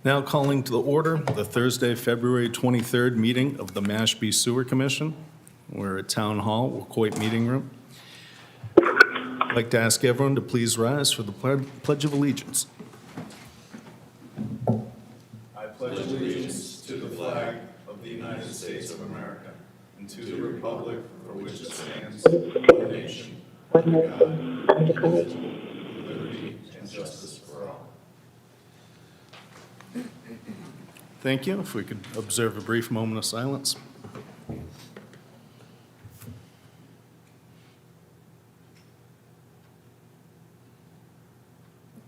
Now calling to the order the Thursday, February 23rd meeting of the Mashpee Sewer Commission. We're at Town Hall, Wacoit Meeting Room. I'd like to ask everyone to please rise for the Pledge of Allegiance. I pledge allegiance to the flag of the United States of America and to the republic for which it stands, one nation, under God, indivisible, with liberty and justice for all. Thank you. If we could observe a brief moment of silence.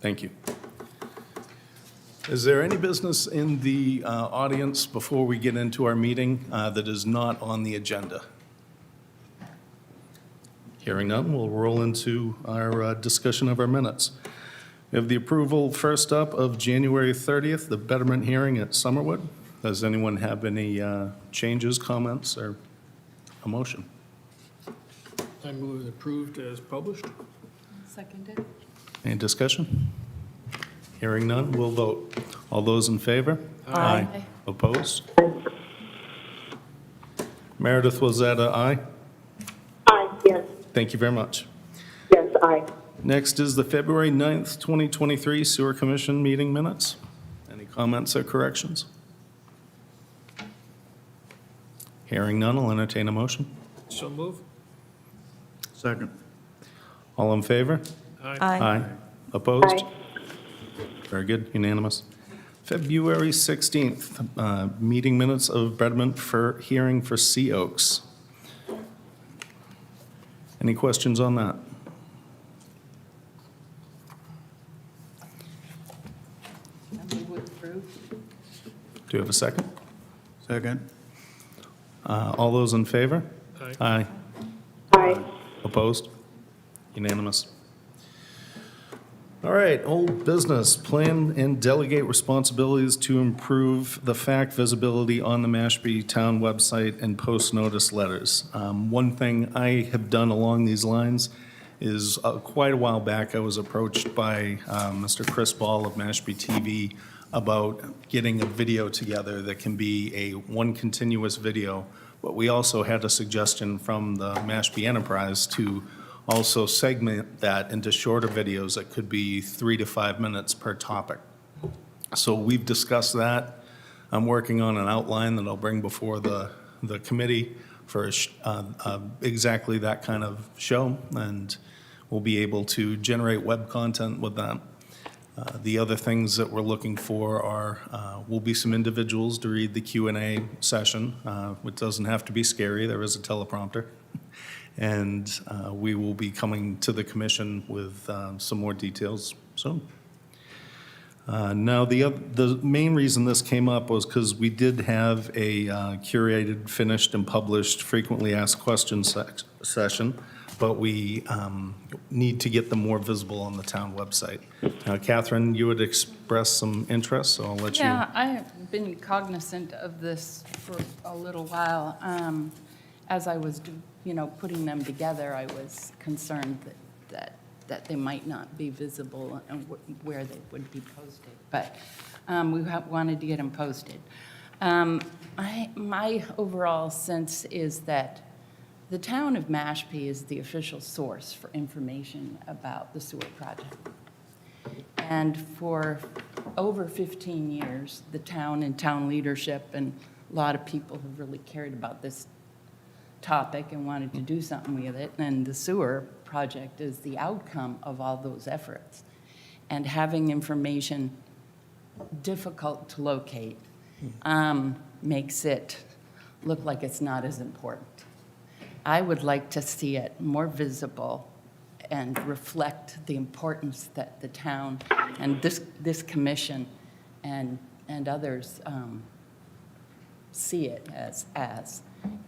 Thank you. Is there any business in the audience before we get into our meeting that is not on the agenda? Hearing none, we'll roll into our discussion of our minutes. We have the approval, first up, of January 30th, the betterment hearing at Summerwood. Does anyone have any changes, comments, or a motion? I move it approved as published. Seconded. Any discussion? Hearing none, we'll vote. All those in favor? Aye. Opposed? Meredith, was that an aye? Aye, yes. Thank you very much. Yes, aye. Next is the February 9th, 2023 Sewer Commission meeting minutes. Any comments or corrections? Hearing none, I'll entertain a motion. So move. Second. All in favor? Aye. Opposed? Aye. Very good, unanimous. February 16th, meeting minutes of betterment for hearing for Sea Oaks. Any questions on that? I move it approved. Do you have a second? Second. All those in favor? Aye. Aye. Aye. Opposed? Unanimous. All right, old business, plan and delegate responsibilities to improve the fact visibility on the Mashpee Town website and post notice letters. One thing I have done along these lines is quite a while back, I was approached by Mr. Chris Ball of Mashpee TV about getting a video together that can be a one continuous video, but we also had a suggestion from the Mashpee Enterprise to also segment that into shorter videos that could be 3 to 5 minutes per topic. So we've discussed that. I'm working on an outline that I'll bring before the committee for exactly that kind of show, and we'll be able to generate web content with that. The other things that we're looking for are, will be some individuals to read the Q&A session, which doesn't have to be scary, there is a teleprompter. And we will be coming to the commission with some more details soon. Now, the main reason this came up was because we did have a curated, finished, and published frequently asked questions session, but we need to get them more visible on the town website. Catherine, you had expressed some interest, so I'll let you. Yeah, I've been cognizant of this for a little while. As I was, putting them together, I was concerned that they might not be visible and where they would be posted. But we wanted to get them posted. My overall sense is that the town of Mashpee is the official source for information about the sewer project. And for over 15 years, the town and town leadership and a lot of people have really cared about this topic and wanted to do something with it, and the sewer project is the outcome of all those efforts. And having information difficult to locate makes it look like it's not as important. I would like to see it more visible and reflect the importance that the town and this commission and others see it as.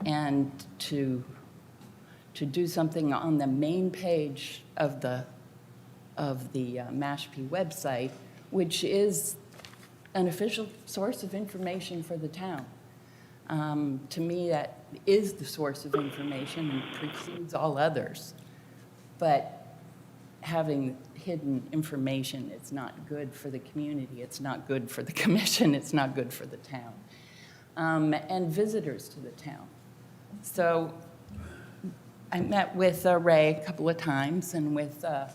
And to do something on the main page of the Mashpee website, which is an official source of information for the town. To me, that is the source of information and precedes all others. But having hidden information is not good for the community, it's not good for the commission, it's not good for the town, and visitors to the town. So I met with Ray a couple of times and with the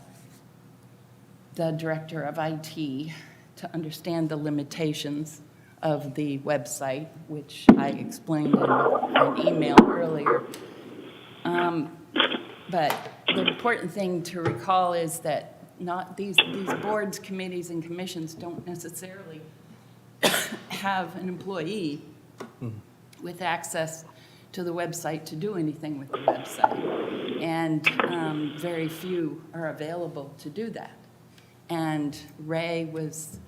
director of IT to understand the limitations of the website, which I explained in an email earlier. But the important thing to recall is that not these boards, committees, and commissions don't necessarily have an employee with access to the website to do anything with the website. And very few are available to do that. And Ray was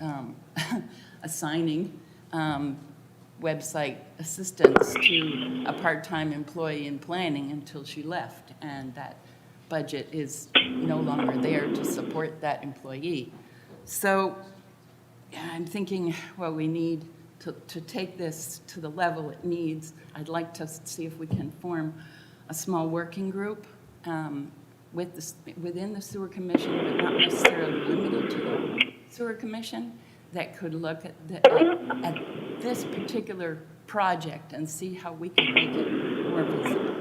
assigning website assistance to a part-time employee in planning until she left, and that budget is no longer there to support that employee. So I'm thinking, well, we need to take this to the level it needs. I'd like to see if we can form a small working group within the sewer commission, but not necessarily limited to the sewer commission, that could look at this particular project and see how we can make it more visible.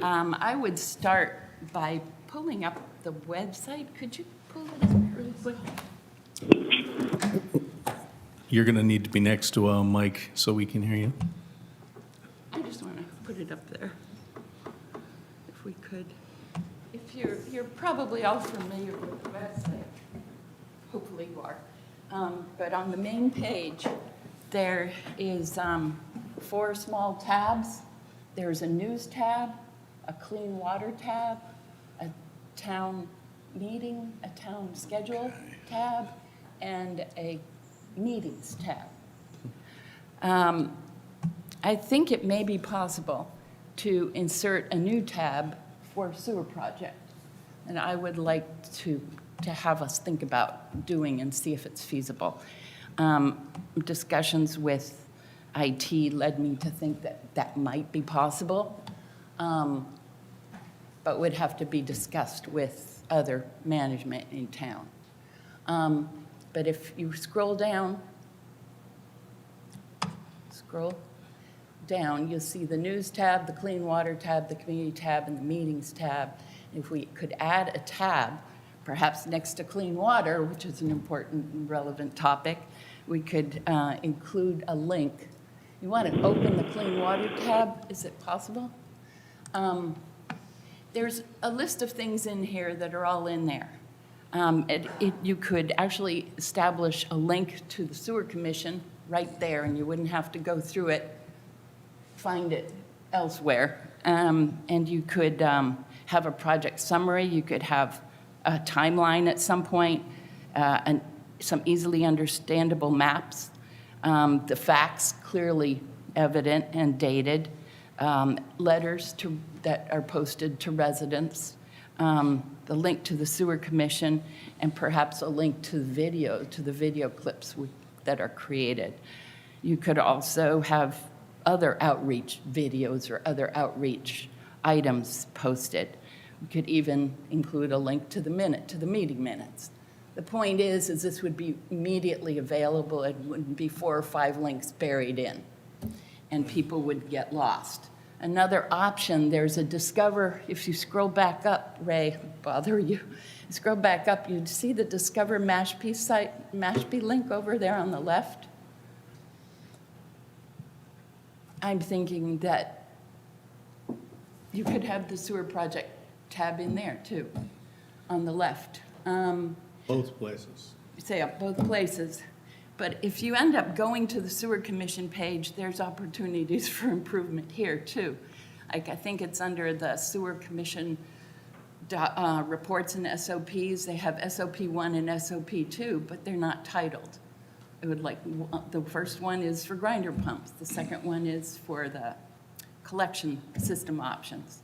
I would start by pulling up the website. Could you pull it up really quick? You're going to need to be next to a mic so we can hear you. I just want to put it up there, if we could. If you're probably all familiar with the website. Hopefully you are. But on the main page, there is 4 small tabs. There's a news tab, a clean water tab, a town meeting, a town schedule tab, and a meetings tab. I think it may be possible to insert a new tab for sewer project. And I would like to have us think about doing and see if it's feasible. Discussions with IT led me to think that that might be possible, but would have to be discussed with other management in town. But if you scroll down, you'll see the news tab, the clean water tab, the community tab, and the meetings tab. If we could add a tab, perhaps next to clean water, which is an important and relevant topic, we could include a link. You want to open the clean water tab? Is it possible? There's a list of things in here that are all in there. You could actually establish a link to the sewer commission right there, and you wouldn't have to go through it, find it elsewhere. And you could have a project summary. You could have a timeline at some point, and some easily understandable maps, the facts clearly evident and dated, letters that are posted to residents, the link to the sewer commission, and perhaps a link to the video clips that are created. You could also have other outreach videos or other outreach items posted. We could even include a link to the meeting minutes. The point is this would be immediately available. It wouldn't be 4 or 5 links buried in, and people would get lost. Another option, there's a Discover. If you scroll back up, Ray, bother you. Scroll back up, you'd see the Discover Mashpee site, Mashpee link over there on the left. I'm thinking that you could have the sewer project tab in there too, on the left. Both places. Say up both places. But if you end up going to the sewer commission page, there's opportunities for improvement here too. Like I think it's under the sewer commission reports and SOPs. They have SOP 1 and SOP 2, but they're not titled. It would the first one is for grinder pumps. The second one is for the collection system options.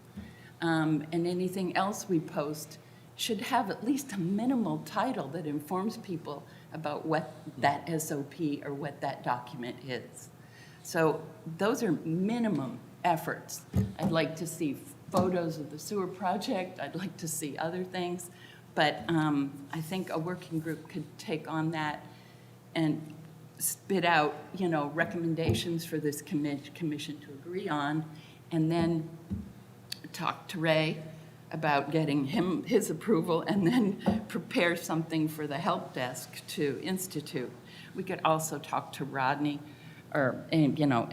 And anything else we post should have at least a minimal title that informs people about what that SOP or what that document is. So those are minimum efforts. I'd like to see photos of the sewer project. I'd like to see other things. But I think a working group could take on that and spit out, recommendations for this commission to agree on, and then talk to Ray about getting his approval, and then prepare something for the help desk to institute. We could also talk to Rodney or,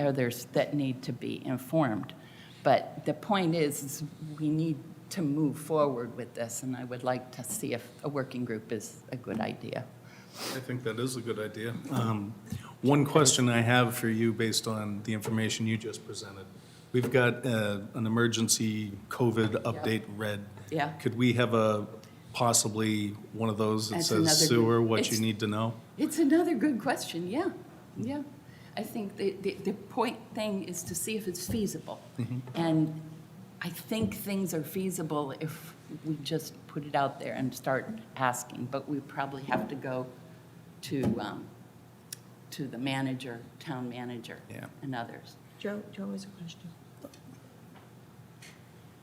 others that need to be informed. But the point is we need to move forward with this, and I would like to see if a working group is a good idea. I think that is a good idea. One question I have for you, based on the information you just presented. We've got an emergency COVID update read. Yeah. Could we have possibly one of those that That's says another sewer, good- what you it's- need to know? It's another good question, yeah. I think the point thing is to see if it's feasible. And I think things are feasible if we just put it out there and start asking, but we probably have to go to the manager, town manager, Yeah. and others. Joe has a question.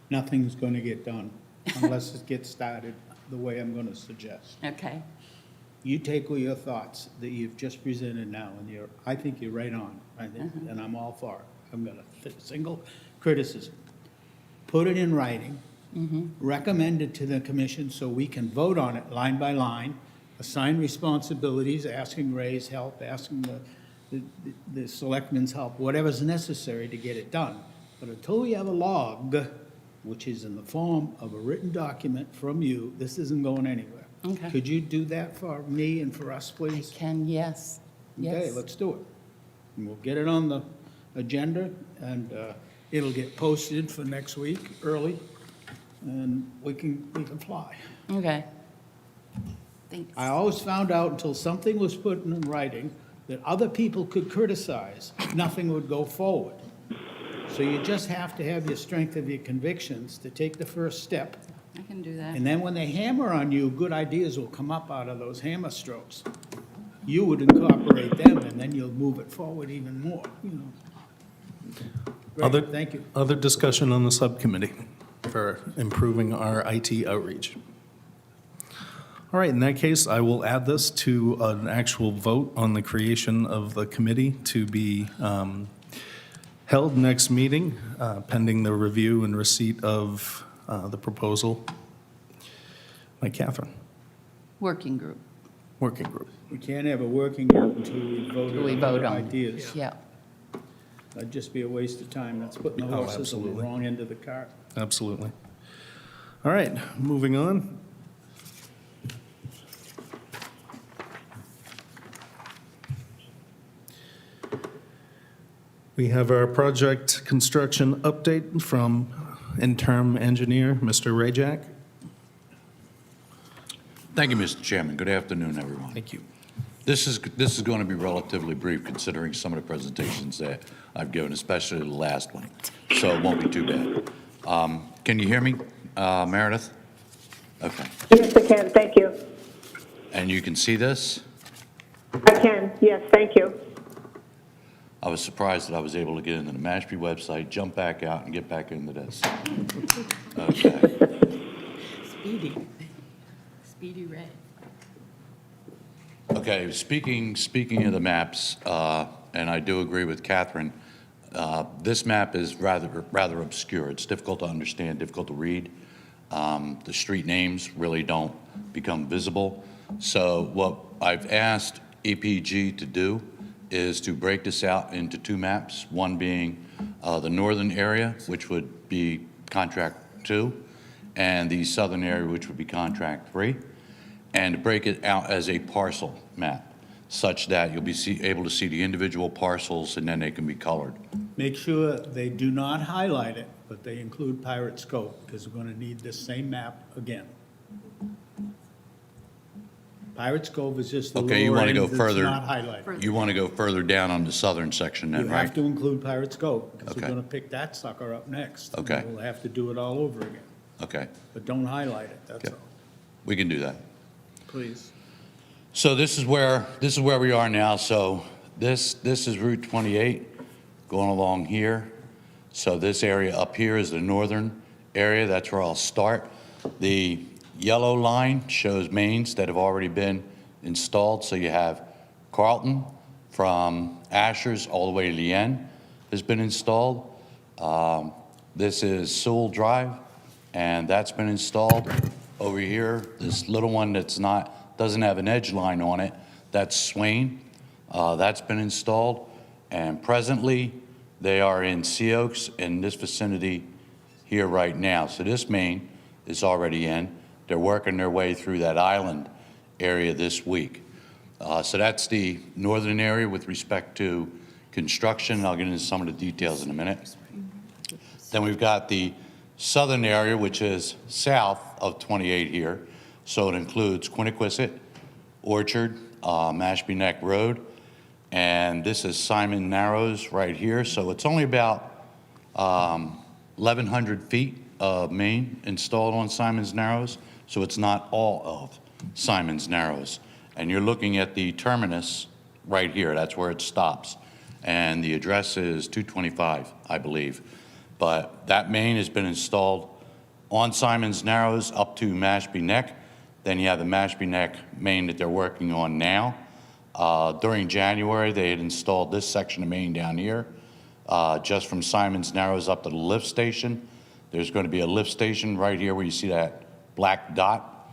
Nothing's going to get done unless it gets started the way I'm going to suggest. Okay, You take all your thoughts that you've just presented now, and I think you're right on, and I'm all for it. I'm going to single criticism. Put it in writing, recommend it to the commission so we can vote on it line by line, assign responsibilities, asking Ray's help, asking the selectmen's help, whatever's necessary to get it done. But until we have a log, which is in the form of a written document from you, this isn't going anywhere. Okay. Could you do that for me and for us, I please? can, yes. Okay, Yes. let's do it. And we'll get it on the agenda, and it'll get posted for next week early, and we can fly. Okay. Thanks. I always found out until something was put in writing that other people could criticize, nothing would go forward. So you just have to have your strength of your convictions to take the first step. I can do that. And then when they hammer on you, good ideas will come up out of those hammer strokes. You would incorporate them, and then you'll move it forward even more, Other- Great, thank you. Other discussion on the subcommittee for improving our IT outreach? All right, in that case, I will add this to an actual vote on the creation of the committee to be held next meeting, pending the review and receipt of the proposal by Catherine, Working group. working group. We can't have a working group until we Till we vote vote on on it. ideas. Yeah. That'd just be a waste of time. That's putting the Oh, horses on the absolutely. wrong end of the cart. Absolutely. All right, moving on. We have our project construction update from interim engineer, Mr. Rajak. Thank you, Mr. Chairman. Good afternoon, everyone. Thank you. This is going to be relatively brief, considering some of the presentations that I've given, especially the last one, so it won't be too bad. Can you hear me, Meredith? Okay. Yes, I can, thank you. And you can see this? I can, yes, thank you. I was surprised that I was able to get into the Mashpee website, jump back out, and get back into this. Okay. Speedy Ray. Okay, speaking of the maps, and I do agree with Catherine, this map is rather obscure. It's difficult to understand, difficult to read. The street names really don't become visible. So what I've asked EPG to do is to break this out into two maps, one being the northern area, which would be contract 2, and the southern area, which would be contract 3, and to break it out as a parcel map, such that you'll be able to see the individual parcels, and then they can be colored. Make sure they do not highlight it, but they include Pirate Scope, because we're going to need this same map again. Pirates Cove is just the Okay, you lower wanna end go that's further- not highlighted. You want to go further down on the southern section then, You right? have to include Pirates Cove, because we're Okay. going to pick that sucker up next. and Okay. We'll have to do it all over again, Okay, but don't highlight it, that's Yeah. all, we can do that. please. So this is where we are now. So this is Route 28 going along here. So this area up here is the northern area. That's where I'll start. The yellow line shows mains that have already been installed. So you have Carlton from Ashers all the way to the end has been installed. This is Sewell Drive, and that's been installed. Over here, this little one doesn't have an edge line on it, that's Swain. That's been installed. And presently, they are in Sea Oaks in this vicinity here right now. So this main is already in. They're working their way through that island area this week. So that's the northern area with respect to construction. I'll get into some of the details in a minute. Then we've got the southern area, which is south of 28 here. So it includes Quiniquisette, Orchard, Mashpee Neck Road, and this is Simon Narrows right here. So it's only about 1,100 feet of main installed on Simon's Narrows. So it's not all of Simon's Narrows. And you're looking at the terminus right here. That's where it stops. And the address is 225, I believe. But that main has been installed on Simon's Narrows up to Mashpee Neck. Then you have the Mashpee Neck main that they're working on now. During January, they had installed this section of main down here, just from Simon's Narrows up to the lift station. There's going to be a lift station right here where you see that black dot.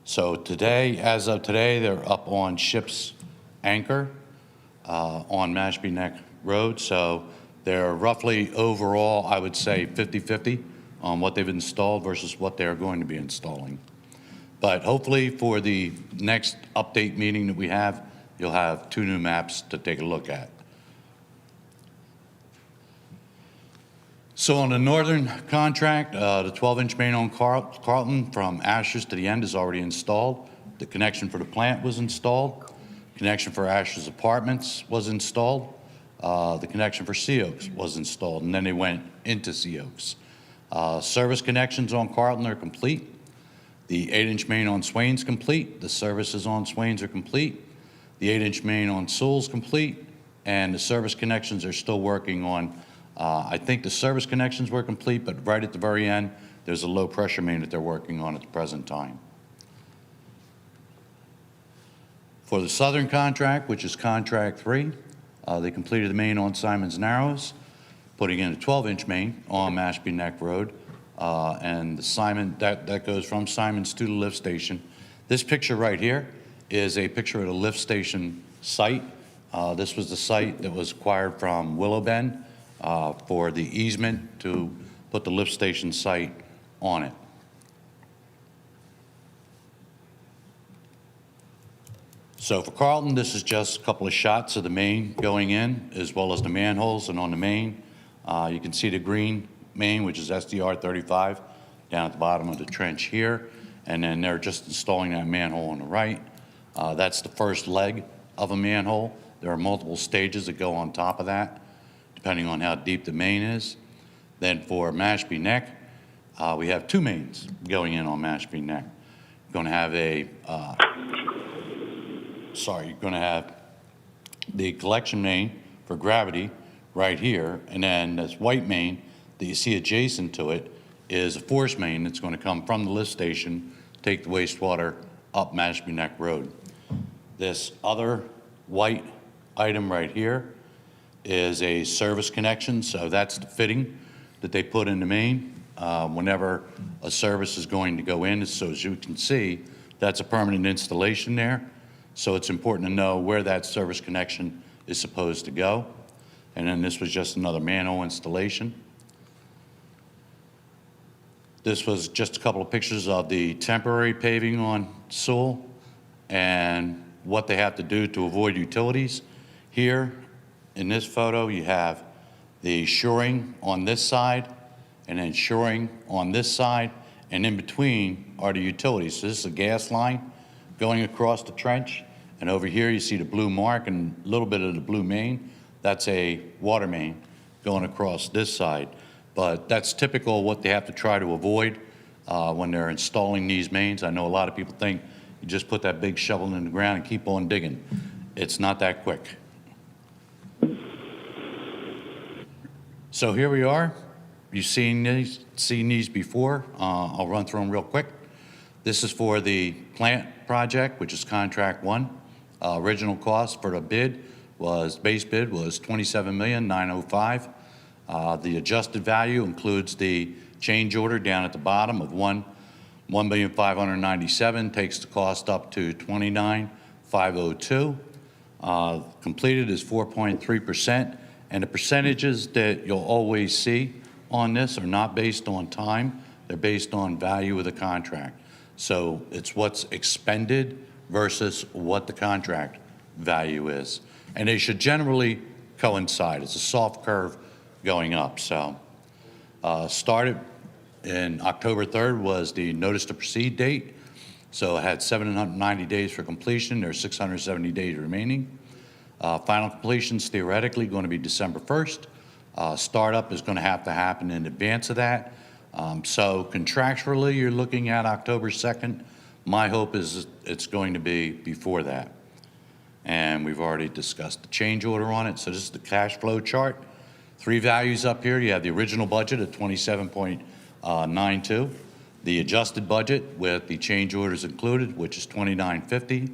So today, as of today, they're up on Ship's Anchor on Mashpee Neck Road. So they're roughly overall, I would say, 50-50 on what they've installed versus what they're going to be installing. But hopefully for the next update meeting that we have, you'll have 2 new maps to take a look at. So on the northern contract, the 12-inch main on Carlton from Ashers to the end is already installed. The connection for the plant was installed. Connection for Ashers Apartments was installed. The connection for Sea Oaks was installed, and then they went into Sea Oaks. Service connections on Carlton are complete. The 8-inch main on Swain's complete. The services on Swain's are complete. The 8-inch main on Sewell's complete, and the service connections are still working on. I think the service connections were complete, but right at the very end, there's a low pressure main that they're working on at the present time. For the southern contract, which is contract 3, they completed the main on Simon's Narrows, putting in a 12-inch main on Mashpee Neck Road, and the Simon that goes from Simon's to the lift station. This picture right here is a picture of the lift station site. This was the site that was acquired from Willow Bend for the easement to put the lift station site on it. So for Carlton, this is just a couple of shots of the main going in, as well as the manholes. And on the main, you can see the green main, which is SDR 35, down at the bottom of the trench here. And then they're just installing that manhole on the right. That's the first leg of a manhole. There are multiple stages that go on top of that, depending on how deep the main is. Then for Mashpee Neck, we have 2 mains going in on Mashpee Neck. You're going to have you're going to have the collection main for gravity right here, and then this white main that you see adjacent to it is a force main that's going to come from the lift station, take the wastewater up Mashpee Neck Road. This other white item right here is a service connection, so that's the fitting that they put in the main whenever a service is going to go in. So as you can see, that's a permanent installation there. So it's important to know where that service connection is supposed to go. And then this was just another manhole installation. This was just a couple of pictures of the temporary paving on Sewell and what they have to do to avoid utilities. Here in this photo, you have the shoring on this side and then shoring on this side, and in between are the utilities. So this is a gas line going across the trench, and over here you see the blue mark and a little bit of the blue main. That's a water main going across this side. But that's typical of what they have to try to avoid when they're installing these mains. I know a lot of people think you just put that big shovel in the ground and keep on digging. It's not that quick. So here we are. You've seen these before. I'll run through them real quick. This is for the plant project, which is contract one. Original cost for the base bid was $27,905,000. The adjusted value includes the change order down at the bottom of $1,597,000, takes the cost up to $29,502. Completed is 4.3%, and the percentages that you'll always see on this are not based on time, they're based on value of the contract. So it's what's expended versus what the contract value is. And they should generally coincide. It's a soft curve going up. So started in October 3rd was the notice to proceed date. So it had 790 days for completion. There's 670 days remaining. Final completion's theoretically going to be December 1st. Startup is going to have to happen in advance of that. So contractually, you're looking at October 2nd. My hope is it's going to be before that. And we've already discussed the change order on it. So this is the cash flow chart. Three values up here. You have the original budget at 27.92, the adjusted budget with the change orders included, which is 29.50,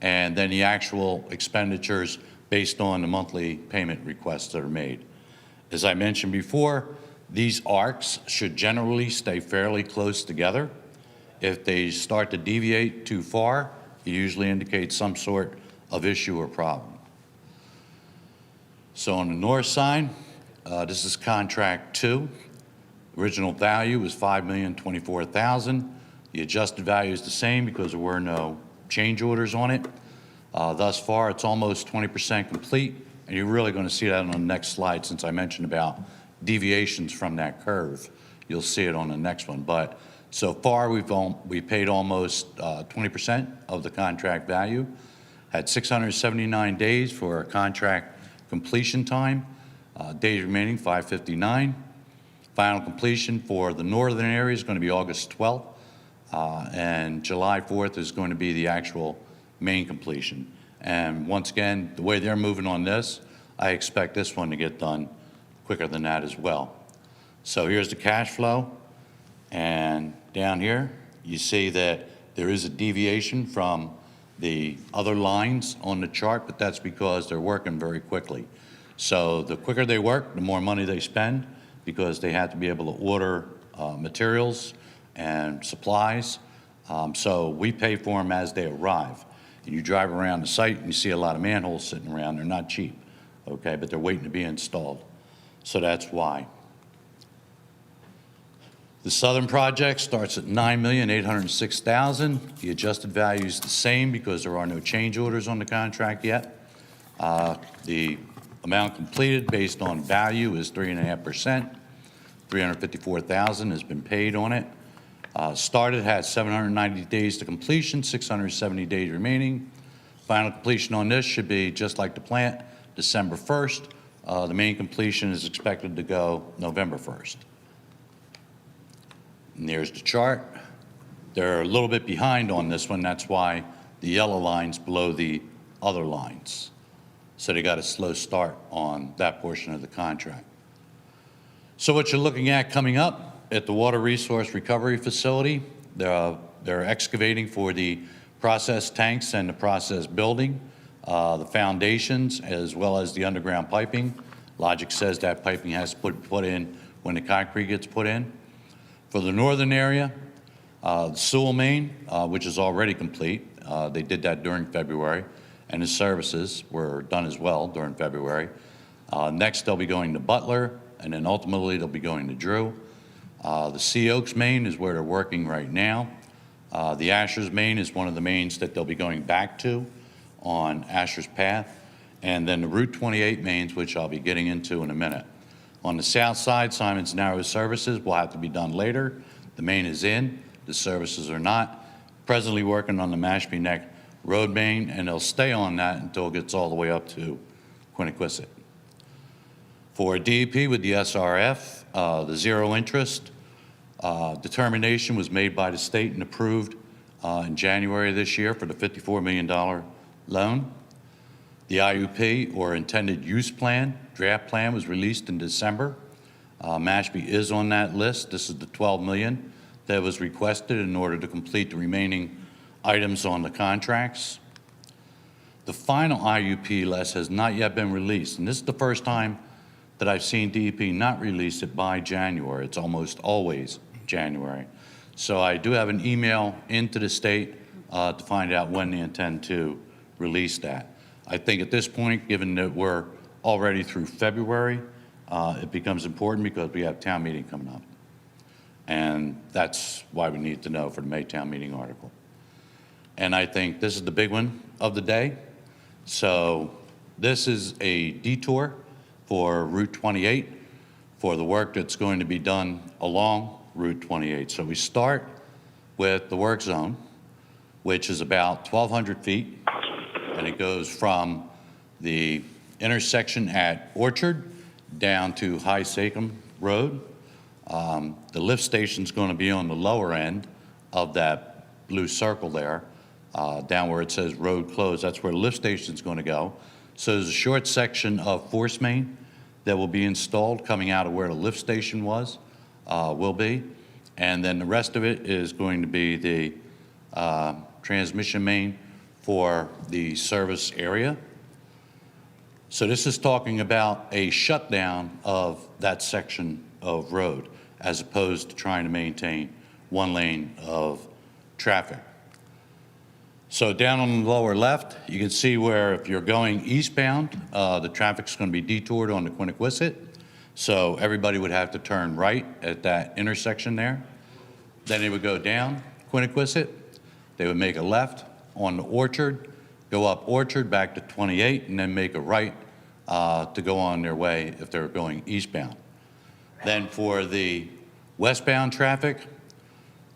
and then the actual expenditures based on the monthly payment requests that are made. As I mentioned before, these arcs should generally stay fairly close together. If they start to deviate too far, it usually indicates some sort of issue or problem. So on the north side, this is contract 2. Original value was $5,024,000. The adjusted value is the same because there were no change orders on it. Thus far, it's almost 20% complete, and you're really going to see that on the next slide since I mentioned about deviations from that curve. You'll see it on the next one. But so far, we paid almost 20% of the contract value, had 679 days for contract completion time, days remaining 559. Final completion for the northern area is going to be August 12th, and July 4th is going to be the actual main completion. And once again, the way they're moving on this, I expect this one to get done quicker than that as well. So here's the cash flow, and down here you see that there is a deviation from the other lines on the chart, but that's because they're working very quickly. So the quicker they work, the more money they spend because they have to be able to order materials and supplies. So we pay for them as they arrive. And you drive around the site and you see a lot of manholes sitting around. They're not cheap, okay, but they're waiting to be installed. So that's why. The southern project starts at $9,806,000. The adjusted value is the same because there are no change orders on the contract yet. The amount completed based on value is 3.5%. $354,000 has been paid on it. Started has 790 days to completion, 670 days remaining. Final completion on this should be just like the plant, December 1st. The main completion is expected to go November 1st. And there's the chart. They're a little bit behind on this one. That's why the yellow line's below the other lines. So they got a slow start on that portion of the contract. So what you're looking at coming up at the Water Resource Recovery Facility, they're excavating for the process tanks and the process building, the foundations, as well as the underground piping. Logic says that piping has to put in when the concrete gets put in. For the northern area, the sewer main, which is already complete, they did that during February, and the services were done as well during February. Next, they'll be going to Butler, and then ultimately they'll be going to Drew. The Sea Oaks main is where they're working right now. The Ashers main is one of the mains that they'll be going back to on Ashers Path. And then the Route 28 mains, which I'll be getting into in a minute. On the south side, Simon's Narrows services will have to be done later. The main is in, the services are not. Presently working on the Mashpee Neck Road main, and they'll stay on that until it gets all the way up to Quiniquisette. For DEP with the SRF, the zero interest determination was made by the state and approved in January of this year for the $54 million loan. The IUP, or intended use plan, draft plan, was released in December. Mashpee is on that list. This is the $12 million that was requested in order to complete the remaining items on the contracts. The final IUP list has not yet been released, and this is the first time that I've seen DEP not release it by January. It's almost always January. So I do have an email into the state to find out when they intend to release that. I think at this point, given that we're already through February, it becomes important because we have town meeting coming up. And that's why we need to know for the May town meeting article. And I think this is the big one of the day. So this is a detour for Route 28 for the work that's going to be done along Route 28. So we start with the work zone, which is about 1,200 feet, and it goes from the intersection at Orchard down to High Sachem Road. The lift station's going to be on the lower end of that blue circle there, down where it says road closed. That's where the lift station's going to go. So there's a short section of force main that will be installed coming out of where the lift station will be. And then the rest of it is going to be the transmission main for the service area. So this is talking about a shutdown of that section of road as opposed to trying to maintain one lane of traffic. So down on the lower left, you can see where if you're going eastbound, the traffic's going to be detoured on the Quiniquisette. So everybody would have to turn right at that intersection there. Then they would go down Quiniquisette. They would make a left on the Orchard, go up Orchard back to 28, and then make a right to go on their way if they're going eastbound. Then for the westbound traffic,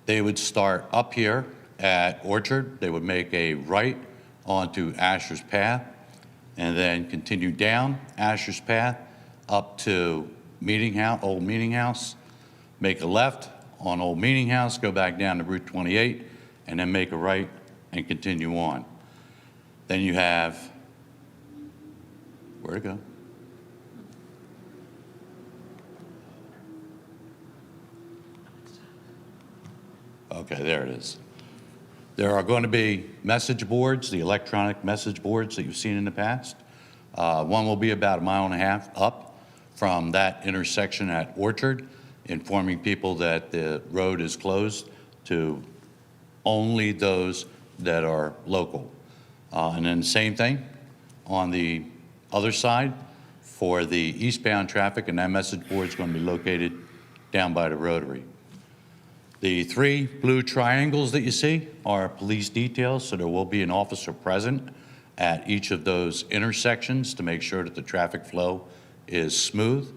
they would start up here at Orchard. They would make a right onto Asher's Path and then continue down Asher's Path up to Old Meeting House, make a left on Old Meeting House, go back down to Route 28, and then make a right and continue on. Then you have, where to go? Okay, there it is. There are going to be message boards, the electronic message boards that you've seen in the past. One will be about 1.5 miles up from that intersection at Orchard, informing people that the road is closed to only those that are local. And then the same thing on the other side for the eastbound traffic, and that message board is going to be located down by the Rotary. The 3 blue triangles that you see are police details, so there will be an officer present at each of those intersections to make sure that the traffic flow is smooth.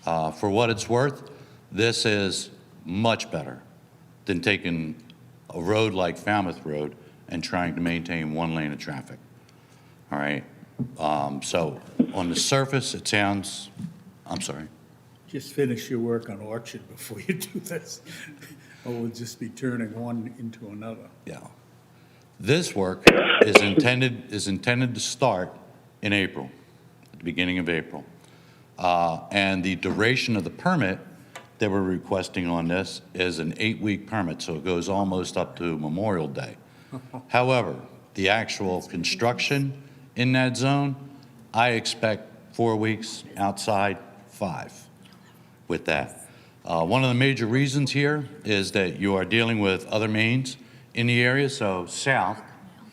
For what it's worth, this is much better than taking a road like Falmouth Road and trying to maintain one lane of traffic. All right. So on the surface, it sounds, I'm sorry. Just finish your work on Orchard before you do this, or we'll just be turning one into another. Yeah. This work is intended to start in April, at the beginning of April. And the duration of the permit that we're requesting on this is an 8-week permit, so it goes almost up to Memorial Day. However, the actual construction in that zone, I expect 4 weeks, outside 5 with that. One of the major reasons here is that you are dealing with other mains in the area. So south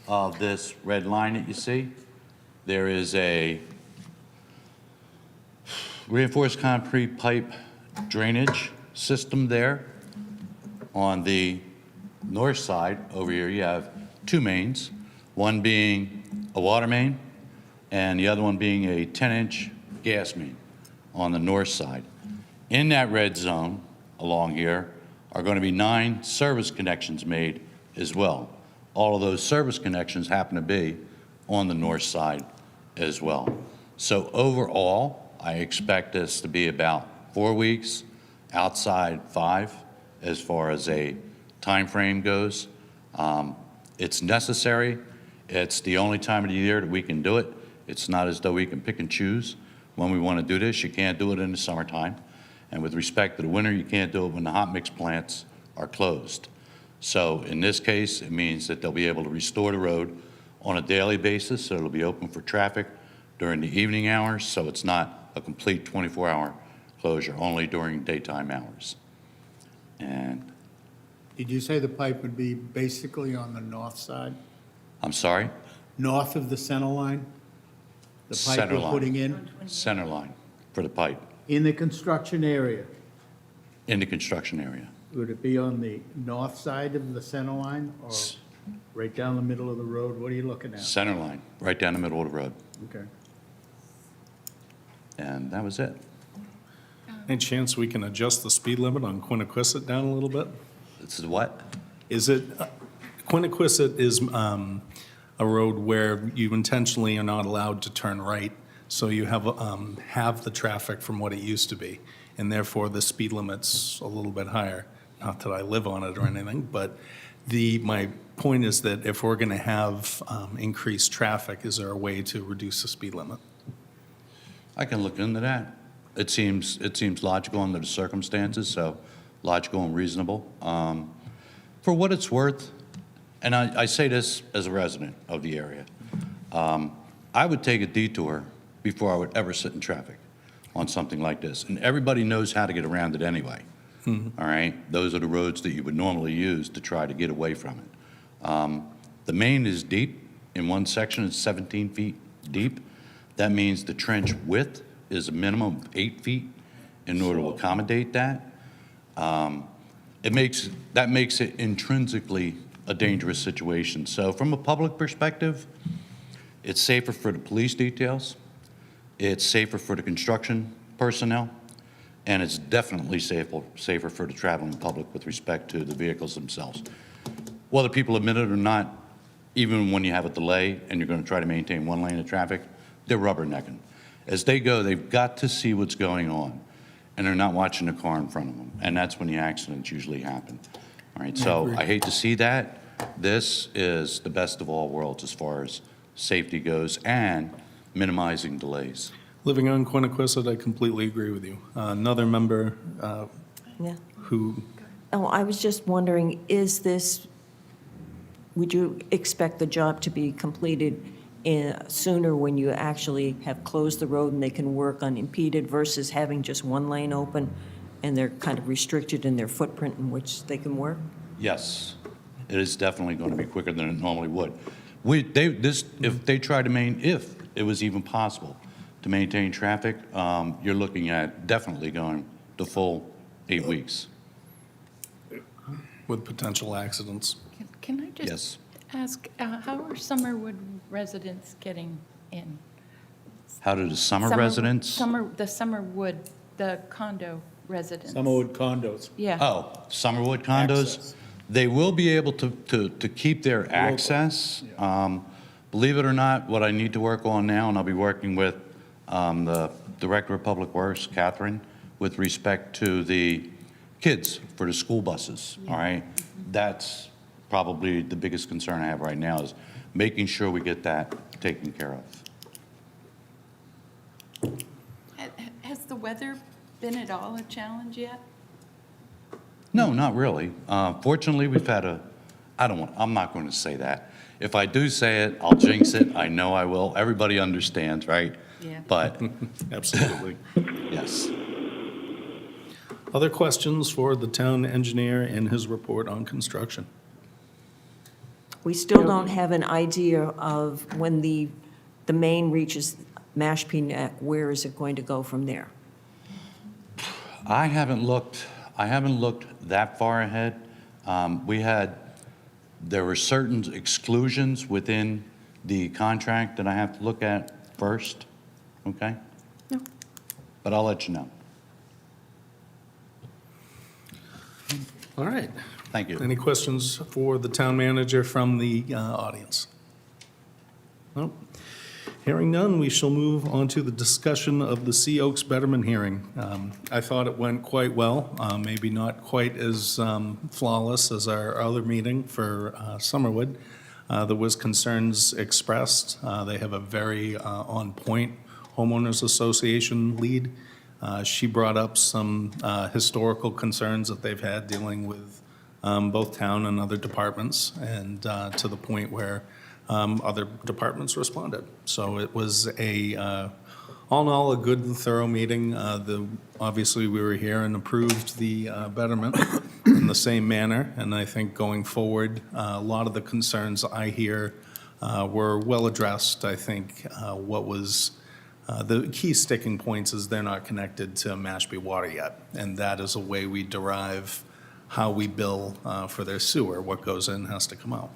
of this red line that you see, there is a reinforced concrete pipe drainage system there. On the north side over here, you have 2 mains, one being a water main and the other one being a 10-inch gas main on the north side. In that red zone along here are going to be 9 service connections made as well. All of those service connections happen to be on the north side as well. So overall, I expect this to be about 4 weeks, outside 5, as far as a time frame goes. It's necessary. It's the only time of the year that we can do it. It's not as though we can pick and choose when we want to do this. You can't do it in the summertime. And with respect to the winter, you can't do it when the hot mix plants are closed. So in this case, it means that they'll be able to restore the road on a daily basis, so it'll be open for traffic during the evening hours, so it's not a complete 24-hour closure, only during daytime hours. And, Did you say the pipe would be basically on the north side, I'm sorry? north of the center line? The pipe Center we're line. putting in, Center line for the pipe in the construction area? in the construction area. Would it be on the north side of the center line or right down the middle of the road? What are you looking at? Center line, right down the middle of the road. Okay. And that was it. Any chance we can adjust the speed limit on Quiniquisette down a little bit? This is what? Is it, Quiniquisette is a road where you intentionally are not allowed to turn right, so you have the traffic from what it used to be, and therefore the speed limit's a little bit higher. Not that I live on it or anything, but my point is that if we're going to have increased traffic, is there a way to reduce the speed limit? I can look into that. It seems logical under the circumstances, so logical and reasonable. For what it's worth, and I say this as a resident of the area, I would take a detour before I would ever sit in traffic on something like this. And everybody knows how to get around it anyway. All right? Those are the roads that you would normally use to try to get away from it. The main is deep. In one section, it's 17 feet deep. That means the trench width is a minimum of 8 feet in order to accommodate that. That makes it intrinsically a dangerous situation. So from a public perspective, it's safer for the police details, it's safer for the construction personnel, and it's definitely safer for the traveling public with respect to the vehicles themselves. Whether people admit it or not, even when you have a delay and you're going to try to maintain one lane of traffic, they're rubbernecking. As they go, they've got to see what's going on, and they're not watching the car in front of them, and that's when the accidents usually happen. All right, so I hate to see that. This is the best of all worlds as far as safety goes and minimizing delays. Living on Quiniquisette, I completely agree with you. Another member Yeah. who, Oh, I was just wondering, would you expect the job to be completed sooner when you actually have closed the road and they can work unimpeded versus having just one lane open and they're kind of restricted in their footprint in which they can work? Yes, it is definitely going to be quicker than it normally would. If they tried to if it was even possible to maintain traffic, you're looking at definitely going the full 8 weeks. with potential accidents. Can I just Yes. ask, how are Summerwood residents getting in? How do the summer residents? The Summerwood, the condo residents. Summerwood condos. Yeah. Oh, Summerwood condos? Access. They will be able to keep their access. Believe it or not, what I need to work on now, and I'll be working with the Director of Public Works, Catherine, with respect to the kids for the school buses, all right? That's probably the biggest concern I have right now is making sure we get that taken care of. Has the weather been at all a challenge yet? No, not really. Fortunately, we've had I'm not going to say that. If I do say it, I'll jinx it. I know I will. Everybody understands, right? Yeah. But, Absolutely. yes. Other questions for the town engineer and his report on construction? We still don't have an idea of when the main reaches Mashpee Neck, where is it going to go from there? I haven't looked that far ahead. There were certain exclusions within the contract that I have to look at first, okay? No. But I'll let you know. All right. Thank you. Any questions for the town manager from the audience? No? Hearing none, we shall move on to the discussion of the Sea Oaks Betterment hearing. I thought it went quite well, maybe not quite as flawless as our other meeting for Summerwood. There was concerns expressed. They have a very on-point homeowners association lead. She brought up some historical concerns that they've had dealing with both town and other departments, and to the point where other departments responded. So it was all in all, a good and thorough meeting. Obviously, we were here and approved the betterment in the same manner, and I think going forward, a lot of the concerns I hear were well addressed. I think what was the key sticking points is they're not connected to Mashpee Water yet, and that is a way we derive how we bill for their sewer. What goes in has to come out.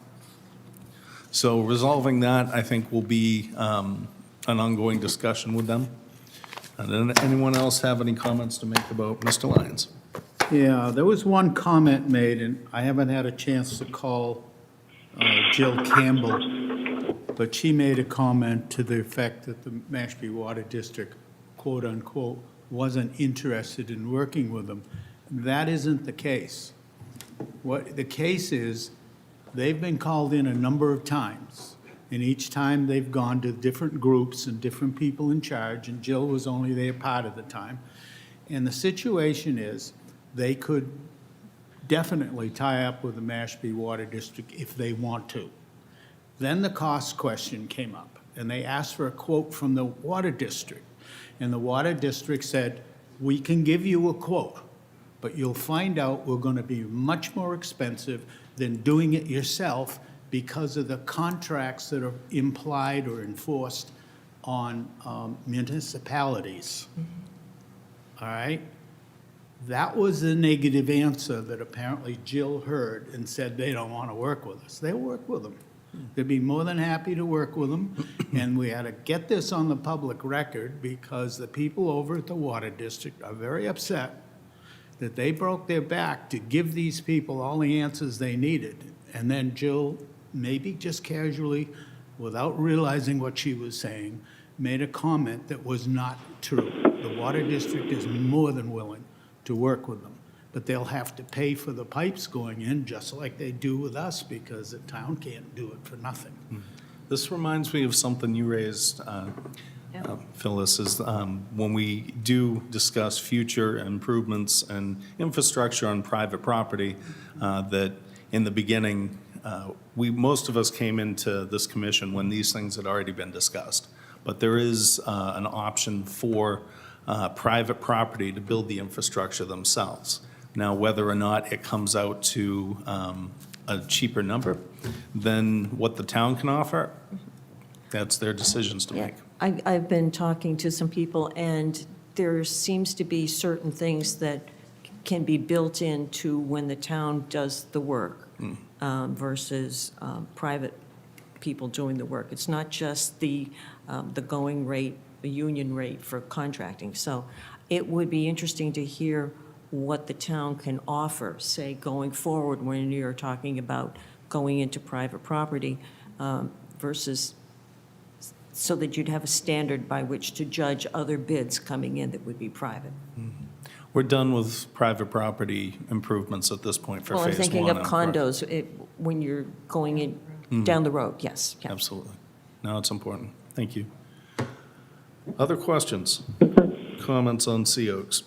So resolving that, I think, will be an ongoing discussion with them. And then anyone else have any comments to make about Mr. Lyons? Yeah, there was one comment made, and I haven't had a chance to call Jill Campbell, but she made a comment to the effect that the Mashpee Water District, quote unquote, wasn't interested in working with them. That isn't the case. What the case is, they've been called in a number of times, and each time they've gone to different groups and different people in charge, and Jill was only there part of the time. And the situation is, they could definitely tie up with the Mashpee Water District if they want to. Then the cost question came up, and they asked for a quote from the water district. And the water district said, we can give you a quote, but you'll find out we're going to be much more expensive than doing it yourself because of the contracts that are implied or enforced on municipalities. All right? That was the negative answer that apparently Jill heard and said they don't want to work with us. They'll work with them. They'd be more than happy to work with them. And we had to get this on the public record because the people over at the water district are very upset that they broke their back to give these people all the answers they needed. And then Jill, maybe just casually, without realizing what she was saying, made a comment that was not true. The water district is more than willing to work with them, but they'll have to pay for the pipes going in just like they do with us because the town can't do it for nothing. This reminds me of something you raised, Phyllis, is when we do discuss future improvements and infrastructure on private property, that in the beginning, most of us came into this commission when these things had already been discussed. But there is an option for private property to build the infrastructure themselves. Now, whether or not it comes out to a cheaper number than what the town can offer, that's their decisions to make. I've been talking to some people, and there seems to be certain things that can be built into when the town does the work versus private people doing the work. It's not just the going rate, the union rate for contracting. So it would be interesting to hear what the town can offer, say, going forward when you're talking about going into private property versus so that you'd have a standard by which to judge other bids coming in that would be private. We're done with private property improvements at this point for phase one. Well, I'm thinking of and correct. condos, when you're going in down the road, yes. Yeah. Absolutely. No, it's important. Thank you. Other questions? Comments on Sea Oaks?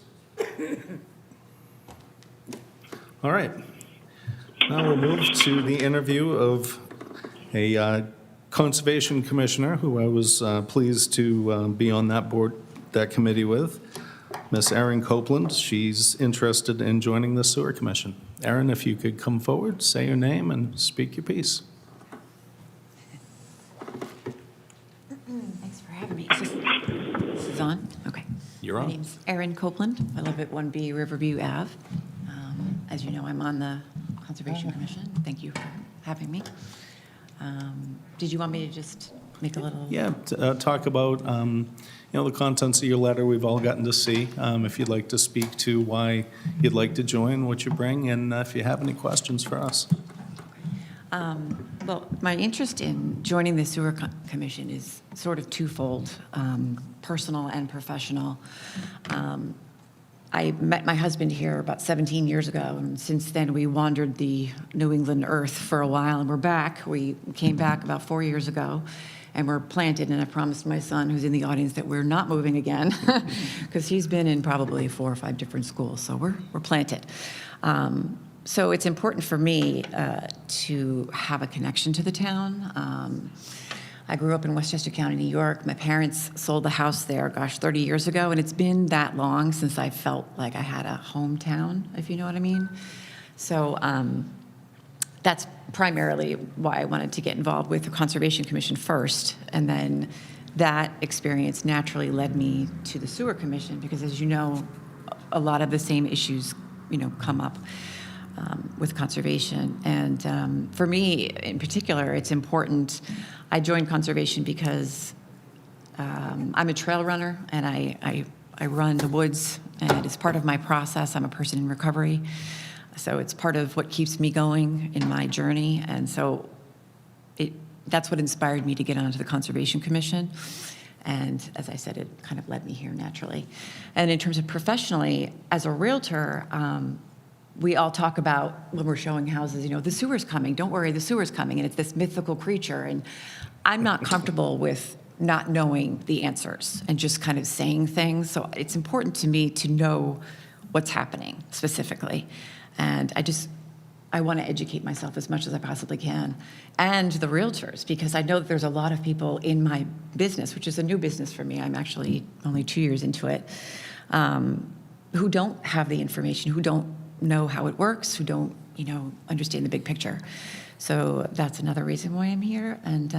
All right. Now we'll move to the interview of a Conservation Commissioner who I was pleased to be on that board, that committee with, Miss Erin Copeland. She's interested in joining the Sewer Commission. Erin, if you could come forward, say your name and speak your piece. Thanks for having me. This is on? Okay. You're on. My name's Erin Copeland. I live at 1B Riverview Ave. As you know, I'm on the Conservation Commission. Thank you for having me. Did you want me to just make a little? Yeah, talk about, the contents of your letter we've all gotten to see. If you'd like to speak to why you'd like to join, what you bring, and if you have any questions for us. Well, my interest in joining the Sewer Commission is sort of twofold, personal and professional. I met my husband here about 17 years ago, and since then we wandered the New England earth for a while, and we're back. We came back about 4 years ago, and we're planted, and I promised my son, who's in the audience, that we're not moving again, because he's been in probably 4 or 5 different schools, so we're planted. So it's important for me to have a connection to the town. I grew up in Westchester County, New York. My parents sold the house there, gosh, 30 years ago, and it's been that long since I felt like I had a hometown, if you know what I mean. So that's primarily why I wanted to get involved with the Conservation Commission first, and then that experience naturally led me to the Sewer Commission, because as you know, a lot of the same issues, come up with conservation. And for me, in particular, it's important. I joined conservation because I'm a trail runner, and I run the woods, and it's part of my process. I'm a person in recovery, so it's part of what keeps me going in my journey. And so that's what inspired me to get onto the Conservation Commission. And as I said, it kind of led me here naturally. And in terms of professionally, as a realtor, we all talk about when we're showing houses, the sewer's coming, don't worry, the sewer's coming, and it's this mythical creature. And I'm not comfortable with not knowing the answers and just kind of saying things. So it's important to me to know what's happening specifically. And I want to educate myself as much as I possibly can, and the realtors, because I know that there's a lot of people in my business, which is a new business for me. I'm actually only 2 years into it, who don't have the information, who don't know how it works, who don't, understand the big picture. So that's another reason why I'm here. And,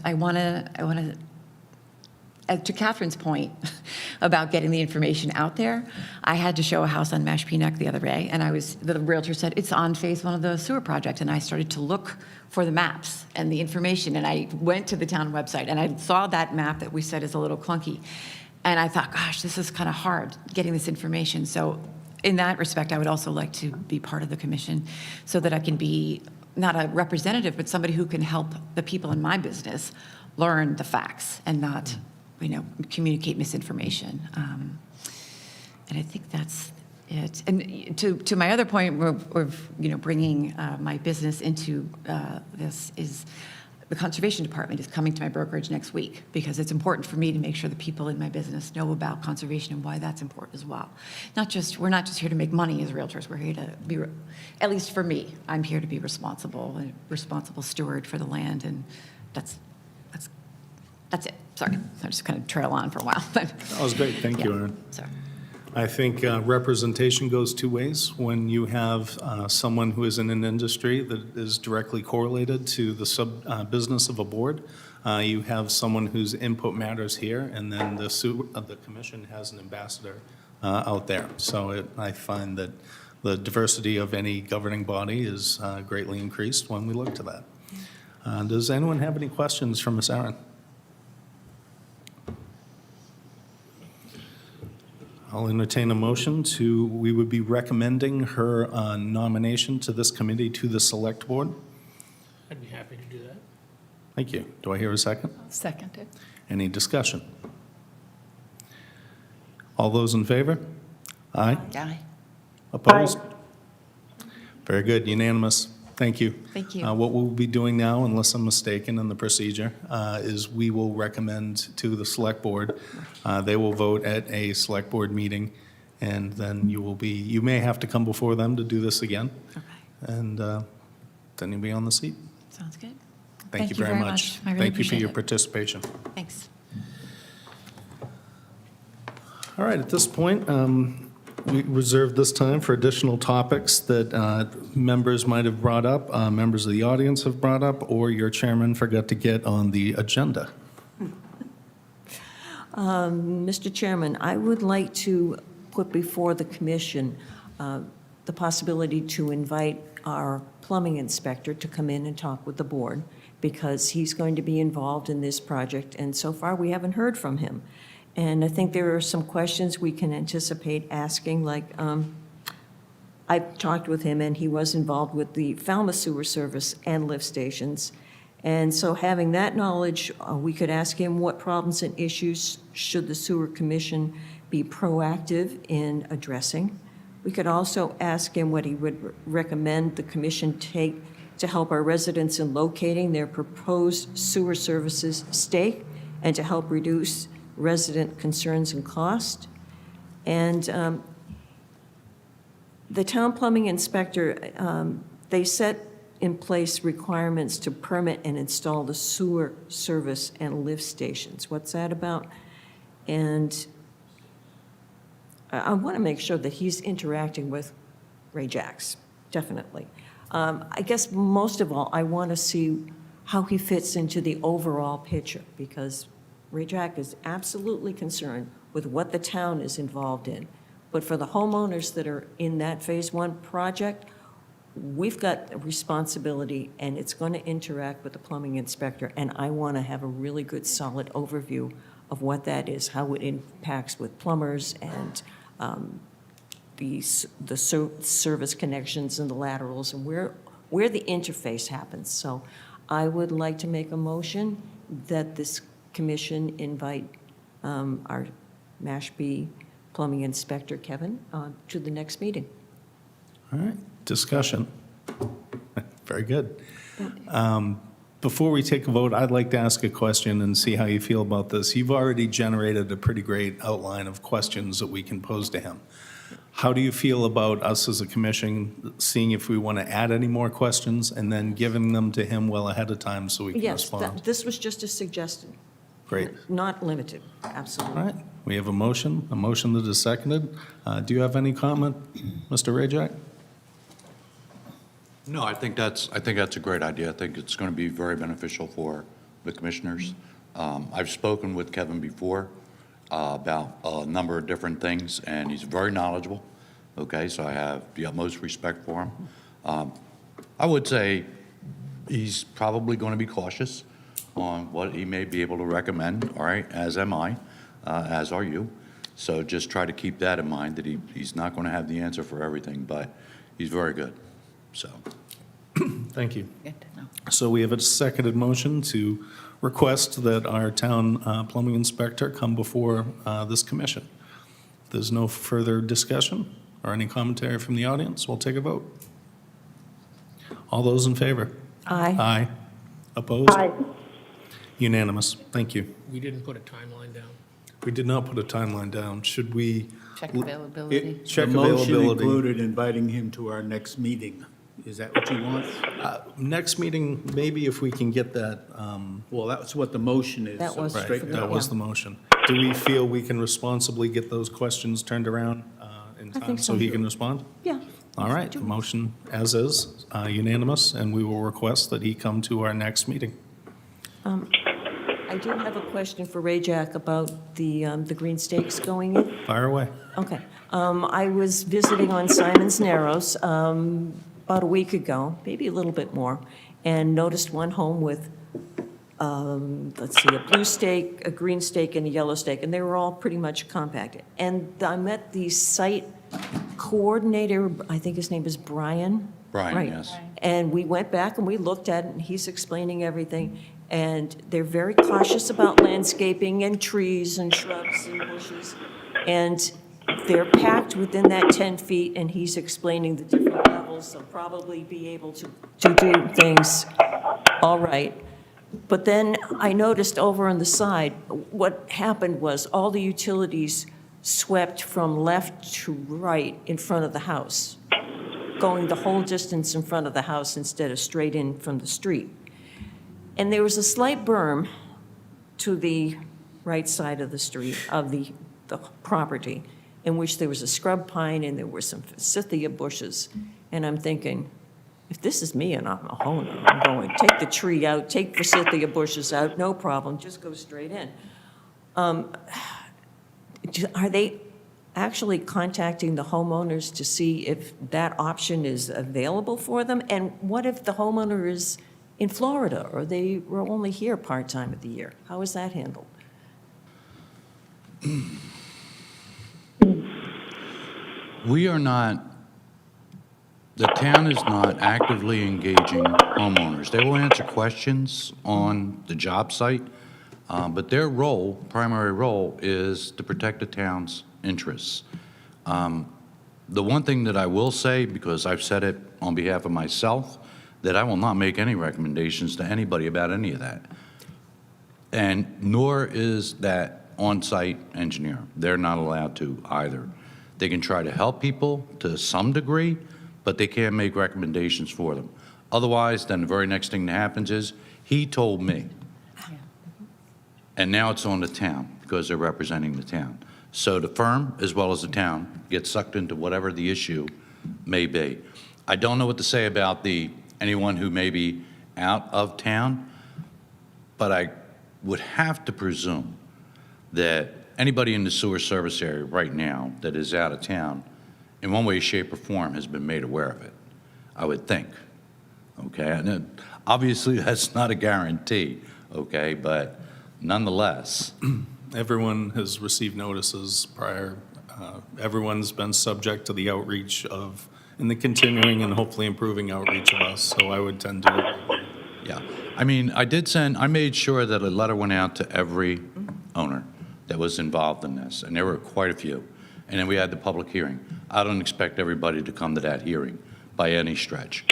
I want to, to Catherine's point about getting the information out there, I had to show a house on Mashpee Neck the other day, and the realtor said, it's on phase 1 of the sewer project, and I started to look for the maps and the information, and I went to the town website, and I saw that map that we said is a little clunky, and I thought, gosh, this is kind of hard, getting this information. So in that respect, I would also like to be part of the commission so that I can be not a representative, but somebody who can help the people in my business learn the facts and not communicate misinformation. And I think that's it. And to my other point of bringing my business into this is the Conservation Department is coming to my brokerage next week, because it's important for me to make sure the people in my business know about conservation and why that's important as well. We're not just here to make money as realtors. We're here to be, at least for me, I'm here to be responsible, a responsible steward for the land, and that's it. Sorry, I just kind of trail on for a while. But That was great. Thank you, Erin. So, I think representation goes two ways. When you have someone who is in an industry that is directly correlated to the business of a board, you have someone whose input matters here, and then the commission has an ambassador out there. So I find that the diversity of any governing body is greatly increased when we look to that. Does anyone have any questions for Ms. Aaron? I'll entertain a motion we would be recommending her nomination to this committee to the Select Board. I'd be happy to do that. Thank you. Do I hear a second? Second it. Any discussion? All those in favor? Aye. Aye. Opposed? Very good, unanimous. Thank you. Thank you. What we'll be doing now, unless I'm mistaken in the procedure, is we will recommend to the Select Board. They will vote at a Select Board meeting, and then you may have to come before them to do this again, Okay. and then you'll be on the seat. Sounds good. Thank you very much. I really Thank you for appreciate your it. participation. Thanks. All right, at this point, we reserve this time for additional topics that members might have brought up, members of the audience have brought up, or your chairman forgot to get on the agenda. Mr. Chairman, I would like to put before the commission the possibility to invite our plumbing inspector to come in and talk with the board, because he's going to be involved in this project, and so far we haven't heard from him. And I think there are some questions we can anticipate asking, like, I've talked with him, and he was involved with the Falmouth Sewer Service and lift stations. And so having that knowledge, we could ask him what problems and issues should the Sewer Commission be proactive in addressing. We could also ask him what he would recommend the commission take to help our residents in locating their proposed sewer services stake and to help reduce resident concerns and cost. And the town plumbing inspector, they set in place requirements to permit and install the sewer service and lift stations. What's that about? And I want to make sure that he's interacting with Ray Jacks, definitely. I guess most of all, I want to see how he fits into the overall picture, because Ray Jack is absolutely concerned with what the town is involved in. But for the homeowners that are in that Phase 1 project, we've got a responsibility, and it's going to interact with the plumbing inspector, and I want to have a really good, solid overview of what that is, how it impacts with plumbers and the service connections and the laterals, and where the interface happens. So I would like to make a motion that this commission invite our Mashpee plumbing inspector, Kevin, to the next meeting. All right, discussion. Very good. Before we take a vote, I'd like to ask a question and see how you feel about this. You've already generated a pretty great outline of questions that we can pose to him. How do you feel about us as a commission seeing if we want to add any more questions and then giving them to him well ahead of time so we can Yes, respond? this was just a suggestion. Great. Not limited, All absolutely. right, we have a motion that is seconded. Do you have any comment, Mr. Rajak? No, I think that's a great idea. I think it's going to be very beneficial for the commissioners. I've spoken with Kevin before about a number of different things, and he's very knowledgeable, okay? So I have the utmost respect for him. I would say he's probably going to be cautious on what he may be able to recommend, all right, as am I, as are you. So just try to keep that in mind, that he's not going to have the answer for everything, but he's very good, so. Thank you. Good to know. So we have a seconded motion to request that our town plumbing inspector come before this commission. If there's no further discussion or any commentary from the audience, we'll take a vote. All those in favor? Aye. Aye. Opposed? Aye. Unanimous. Thank you. We didn't put a timeline down. We did not put a timeline down. Should we? Check availability. Check The motion availability. included inviting him to our next meeting. Is that what you want? Next meeting, maybe if we can get that. Well, that's what the motion is. That so was- straighten Right, it that out. was the motion. Do we feel we can responsibly get those questions turned around in I time think so so. he can respond? Yeah. All right, the motion as is, unanimous, and we will request that he come to our next meeting. I do have a question for Ray Jack about the green stakes going in. Fire away. Okay. I was visiting on Simon's Narrows about a week ago, maybe a little bit more, and noticed one home with, let's see, a blue stake, a green stake, and a yellow stake, and they were all pretty much compacted. And I met the site coordinator, I think his name is Brian. Brian, Right. yes. And we went back and we looked at it, and he's explaining everything. And they're very cautious about landscaping and trees and shrubs and bushes. And they're packed within that 10 feet, and he's explaining the different levels. They'll probably be able to do things all right. But then I noticed over on the side, what happened was all the utilities swept from left to right in front of the house, going the whole distance in front of the house instead of straight in from the street. And there was a slight berm to the right side of the street, of the property, in which there was a scrub pine and there were some forsythia bushes. And I'm thinking, if this is me and I'm a homeowner, I'm going, take the tree out, take forsythia bushes out, no problem, just go straight in. Are they actually contacting the homeowners to see if that option is available for them? And what if the homeowner is in Florida, or they were only here part-time of the year? How is that handled? We are not, the town is not actively engaging homeowners. They will answer questions on the job site, but their role, primary role, is to protect the town's interests. The one thing that I will say, because I've said it on behalf of myself, that I will not make any recommendations to anybody about any of that. And nor is that on-site engineer. They're not allowed to either. They can try to help people to some degree, but they can't make recommendations for them. Otherwise, then the very next thing that happens is, he told me. And now it's on the town, because they're representing the town. So the firm, as well as the town, gets sucked into whatever the issue may be. I don't know what to say about anyone who may be out of town, but I would have to presume that anybody in the sewer service area right now that is out of town, in one way, shape, or form, has been made aware of it, I would think. Okay, and then, obviously, that's not a guarantee, okay, but nonetheless, Everyone has received notices prior. Everyone's been subject to the outreach and the continuing and hopefully improving outreach of us, so I would tend to agree. yeah. I mean, I made sure that a letter went out to every owner that was involved in this, and there were quite a few. And then we had the public hearing. I don't expect everybody to come to that hearing by any stretch.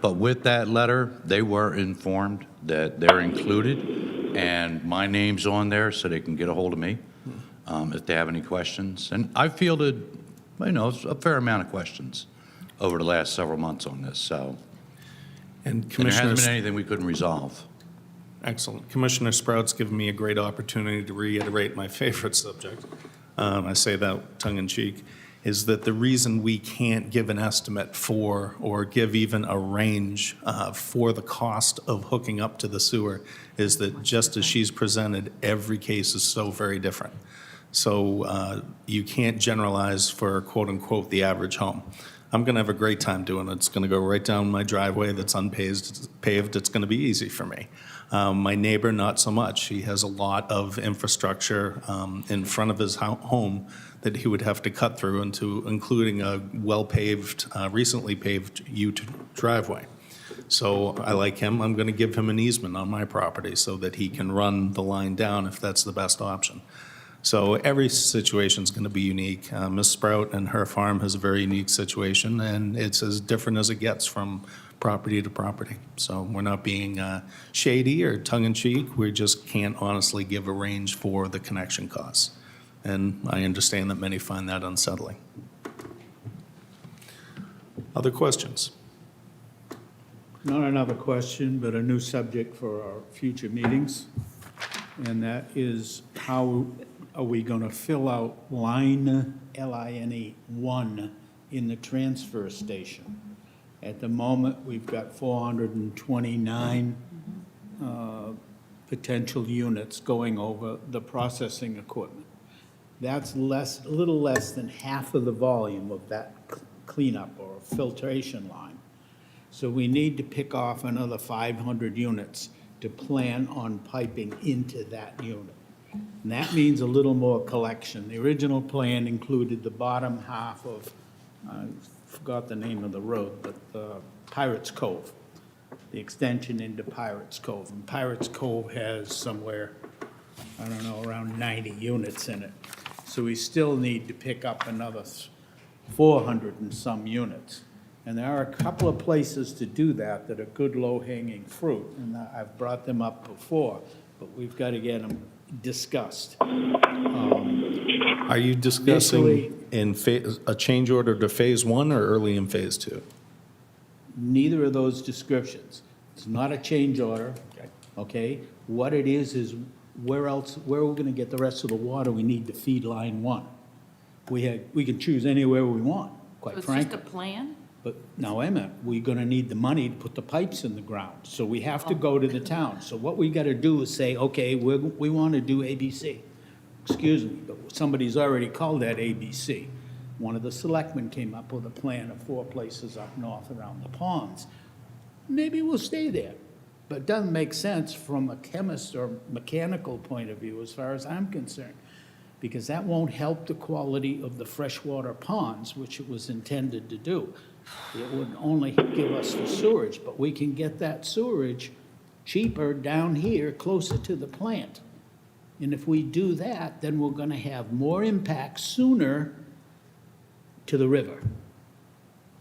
But with that letter, they were informed that they're included, and my name's on there so they can get a hold of me if they have any questions. And I fielded, a fair amount of questions over the last several months on this, so. And And there Commissioner, hasn't been anything we couldn't resolve. excellent. Commissioner Sprout's given me a great opportunity to reiterate my favorite subject. I say that tongue-in-cheek, is that the reason we can't give an estimate for or give even a range for the cost of hooking up to the sewer is that just as she's presented, every case is so very different. So you can't generalize for quote-unquote the average home. I'm going to have a great time doing it. It's going to go right down my driveway that's unpaved. It's going to be easy for me. My neighbor, not so much. He has a lot of infrastructure in front of his home that he would have to cut through, including a well-paved, recently paved driveway. So I like him. I'm going to give him an easement on my property so that he can run the line down if that's the best option. So every situation is going to be unique. Ms. Sprout and her farm has a very unique situation, and it's as different as it gets from property to property. So we're not being shady or tongue-in-cheek. We just can't honestly give a range for the connection costs. And I understand that many find that unsettling. Other questions? Not another question, but a new subject for our future meetings. And that is, how are we going to fill out line, L-I-N-E, 1 in the transfer station? At the moment, we've got 429 potential units going over the processing equipment. That's a little less than half of the volume of that cleanup or filtration line. So we need to pick off another 500 units to plan on piping into that unit. And that means a little more collection. The original plan included the bottom half of, I forgot the name of the road, but Pirates Cove, the extension into Pirates Cove. And Pirates Cove has somewhere, I don't know, around 90 units in it. So we still need to pick up another 400 and some units. And there are a couple of places to do that are good low-hanging fruit, and I've brought them up before, but we've got to get them discussed. Are you discussing in a change order to Phase 1 or early in Phase 2? Neither of those descriptions. It's not a change order, okay? What it is where are we going to get the rest of the water we need to feed line 1? We can choose anywhere we want, quite frankly. It's just a plan? But now, Emma, we're gonna need the money to put the pipes in the ground, so we have to go to the town. So what we gotta do is say, okay, we wanna do ABC. Excuse me, but somebody's already called that ABC. One of the selectmen came up with a plan of 4 places up north around the ponds. Maybe we'll stay there, but it doesn't make sense from a chemist or mechanical point of view, as far as I'm concerned, because that won't help the quality of the freshwater ponds, which it was intended to do. It would only give us the sewerage, but we can get that sewerage cheaper down here, closer to the plant. And if we do that, then we're gonna have more impact sooner to the river.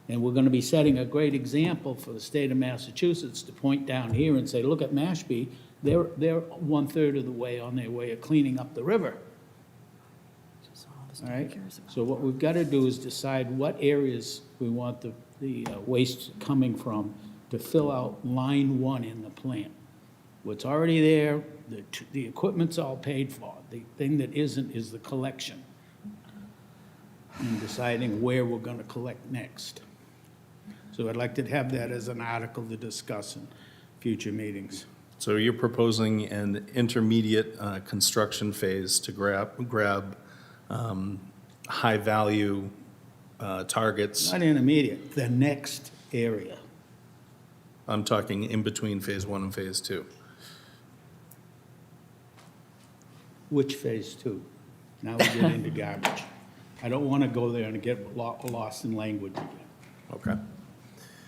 And we're gonna be setting a great example for the state of Massachusetts to point down here and say, look at Mashpee, they're 1/3 of the way on their way of cleaning up the river. all right? So what we've got to do is decide what areas we want the waste coming from to fill out line 1 in the plan. What's already there, the equipment's all paid for. The thing that isn't is the collection. And deciding where we're going to collect next. So I'd like to have that as an article to discuss in future meetings. So you're proposing an intermediate construction phase to grab high-value targets. Not intermediate, the next area. I'm talking in between Phase 1 and Phase 2. Which phase 2? Now we get into garbage. I don't want to go there and get lost in language again. Okay.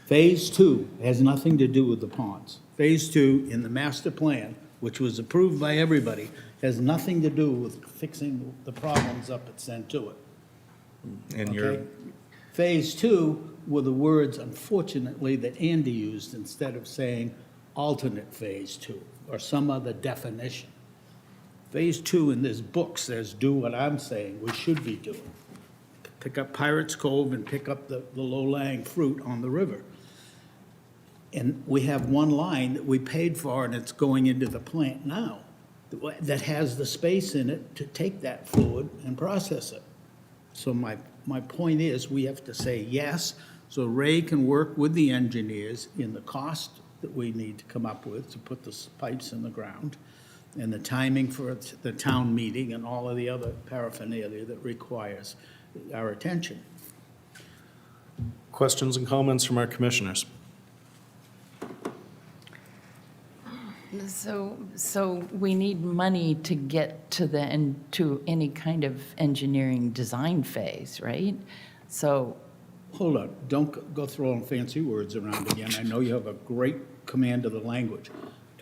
Phase 2 has nothing to do with the ponds. Phase 2 in the master plan, which was approved by everybody, has nothing to do with fixing the problems up at Centuit. And you're, Okay? Phase 2 were the words, unfortunately, that Andy used instead of saying alternate phase 2 or some other definition. Phase 2 in this book says, do what I'm saying we should be doing. Pick up Pirates Cove and pick up the low-lying fruit on the river. And we have one line that we paid for, and it's going into the plant now, that has the space in it to take that fluid and process it. So my point is, we have to say yes, so Ray can work with the engineers in the cost that we need to come up with to put the pipes in the ground, and the timing for the town meeting and all of the other paraphernalia that requires our attention. questions and comments from our commissioners? So we need money to get to any kind of engineering design phase, right? So, Hold on, don't go throwing fancy words around again. I know you have a great command of the language.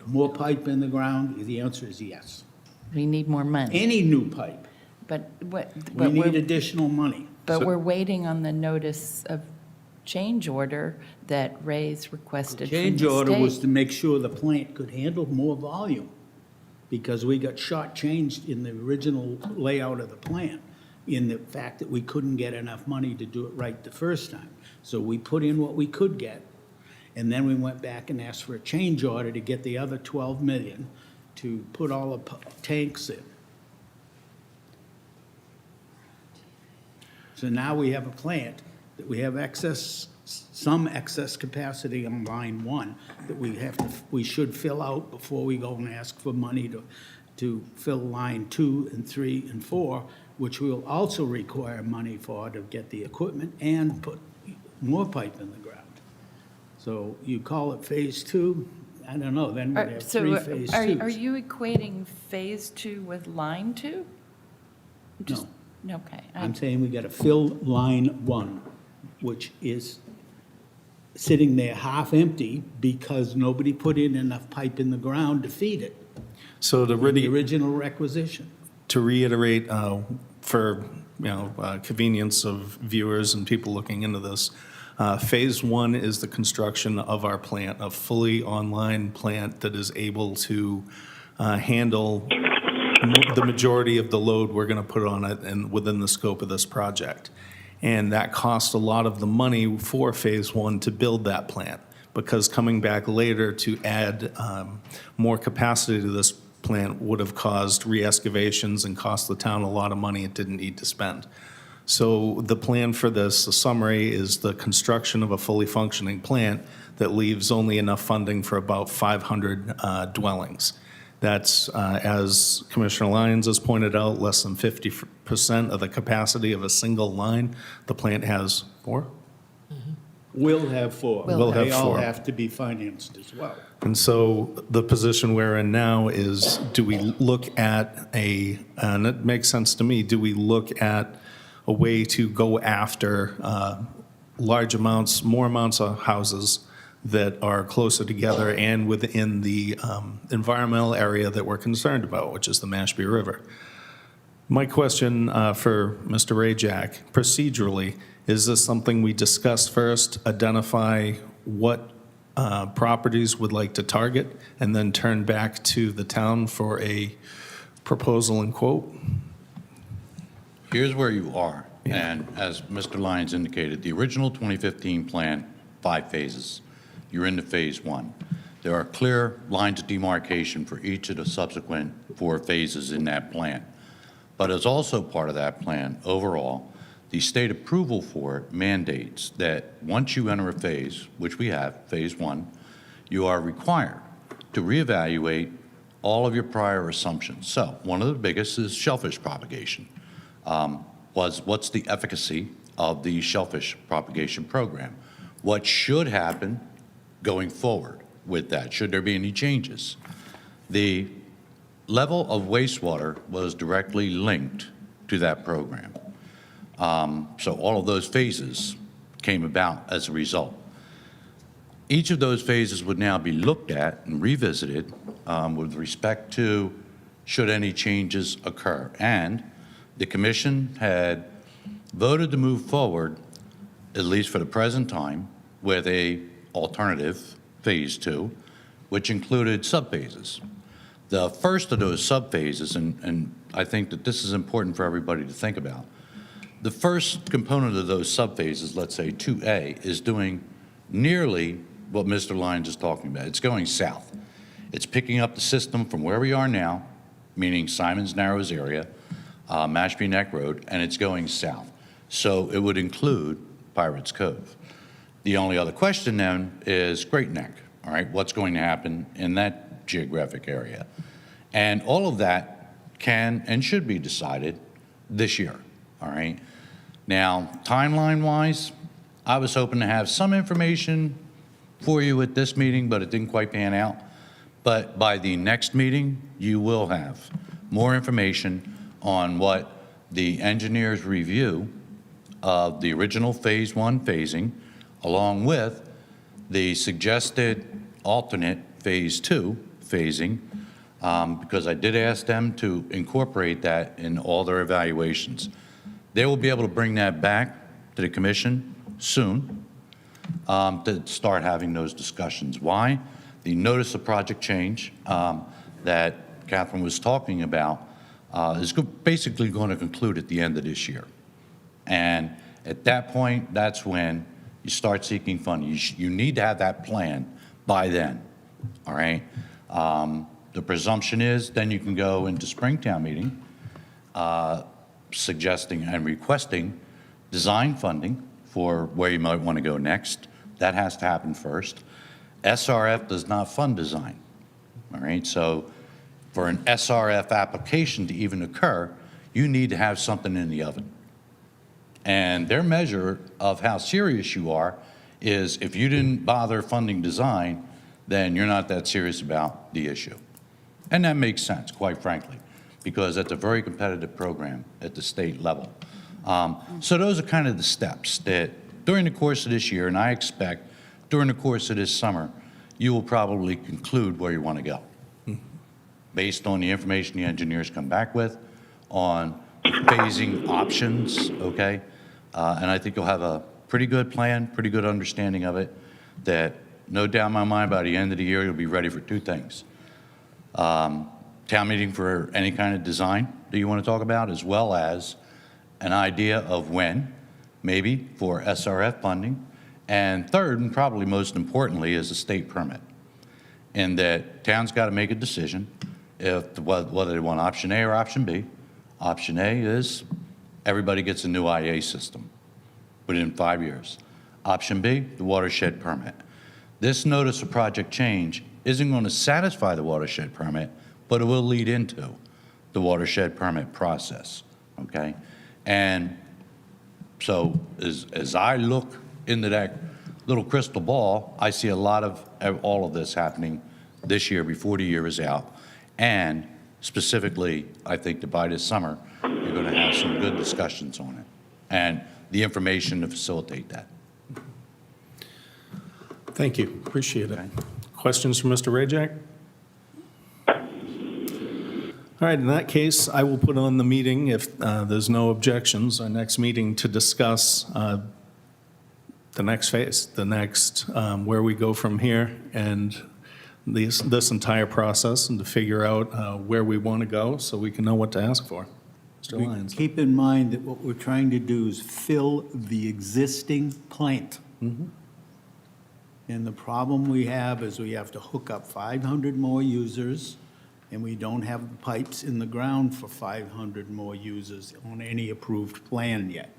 More pipe in the ground, the answer is yes. we need more money. Any new pipe, But what, we need additional money. but we're waiting on the notice of change order that Ray's requested from the Change order was state. to make sure the plant could handle more volume, because we got shortchanged in the original layout of the plant, in the fact that we couldn't get enough money to do it right the first time. So we put in what we could get, and then we went back and asked for a change order to get the other 12 million to put all the tanks in. So now we have a plant that we have some excess capacity on line 1 that we should fill out before we go and ask for money to fill line 2 and 3 and 4, which will also require money for to get the equipment and put more pipe in the ground. So you call it phase 2, I don't know, then we have 3 phase 2s. Are you equating phase 2 with line 2? Just- Okay. I'm saying we got to fill line 1, which is sitting there half empty because nobody put in enough pipe in the ground to feed it. So to The really, original requisition. to reiterate, for, convenience of viewers and people looking into this, Phase 1 is the construction of our plant, a fully online plant that is able to handle the majority of the load we're going to put on it and within the scope of this project. And that cost a lot of the money for Phase 1 to build that plant, because coming back later to add more capacity to this plant would have caused re-excavations and cost the town a lot of money it didn't need to spend. So the plan for this, the summary, is the construction of a fully functioning plant that leaves only enough funding for about 500 dwellings. That's, as Commissioner Lyons has pointed out, less than 50% of the capacity of a single line. The plant has 4? Will have 4. Will have They all 4. have to be financed as well. And so the position we're in now is, do we look at and it makes sense to me, do we look at a way to go after more amounts of houses that are closer together and within the environmental area that we're concerned about, which is the Mashpee River? My question for Mr. Rajak, procedurally, is this something we discuss first, identify what properties would like to target, and then turn back to the town for a proposal and quote? Here's where you are. And as Mr. Lyons indicated, the original 2015 plan, 5 phases. You're into phase 1. There are clear lines of demarcation for each of the subsequent 4 phases in that plan. But as also part of that plan, overall, the state approval for it mandates that once you enter a phase, which we have, phase 1, you are required to reevaluate all of your prior assumptions. So one of the biggest is shellfish propagation. What's the efficacy of the shellfish propagation program? What should happen going forward with that? Should there be any changes? The level of wastewater was directly linked to that program. So all of those phases came about as a result. Each of those phases would now be looked at and revisited with respect to should any changes occur. And the commission had voted to move forward, at least for the present time, with a alternative phase 2, which included subphases. The first of those subphases, and I think that this is important for everybody to think about, the first component of those subphases, let's say 2A, is doing nearly what Mr. Lyons is talking about. It's going south. It's picking up the system from where we are now, meaning Simon's Narrows area, Mashpee Neck Road, and it's going south. So it would include Pirates Cove. The only other question then is Great Neck, all right? What's going to happen in that geographic area? And all of that can and should be decided this year, all right? Now, timeline-wise, I was hoping to have some information for you at this meeting, but it didn't quite pan out. But by the next meeting, you will have more information on what the engineer's review of the original phase 1 phasing, along with the suggested alternate phase 2 phasing, because I did ask them to incorporate that in all their evaluations. They will be able to bring that back to the commission soon to start having those discussions. Why? The notice of project change that Catherine was talking about is basically going to conclude at the end of this year. And at that point, that's when you start seeking funding. You need to have that plan by then, all right? The presumption is then you can go into Springtown meeting suggesting and requesting design funding for where you might want to go next. That has to happen first. SRF does not fund design, all right? So for an SRF application to even occur, you need to have something in the oven. And their measure of how serious you are is if you didn't bother funding design, then you're not that serious about the issue. And that makes sense, quite frankly, because it's a very competitive program at the state level. So those are kind of the steps that during the course of this year, and I expect during the course of this summer, you will probably conclude where you want to go based on the information the engineers come back with, on phasing options, okay? And I think you'll have a pretty good plan, pretty good understanding of it, that no doubt in my mind by the end of the year, you'll be ready for 2 things. Town meeting for any kind of design that you want to talk about, as well as an idea of when, maybe for SRF funding. And third, and probably most importantly, is a state permit. And that town's got to make a decision whether they want option A or option B. Option A is everybody gets a new IA system within 5 years. Option B, the watershed permit. This notice of project change isn't going to satisfy the watershed permit, but it will lead into the watershed permit process, okay? And so as I look into that little crystal ball, I see a lot of all of this happening this year before the year is out. And specifically, I think that by this summer, you're going to have some good discussions on it and the information to facilitate that. Thank you. Appreciate it. Questions from Mr. Rajak? All right, in that case, I will put on the meeting, if there's no objections, our next meeting to discuss the next phase, the next, where we go from here, and this entire process, and to figure out where we want to go so we can know what to ask for. Mr. Lyons. Keep in mind that what we're trying to do is fill the existing plant. And the problem we have is we have to hook up 500 more users, and we don't have the pipes in the ground for 500 more users on any approved plan yet.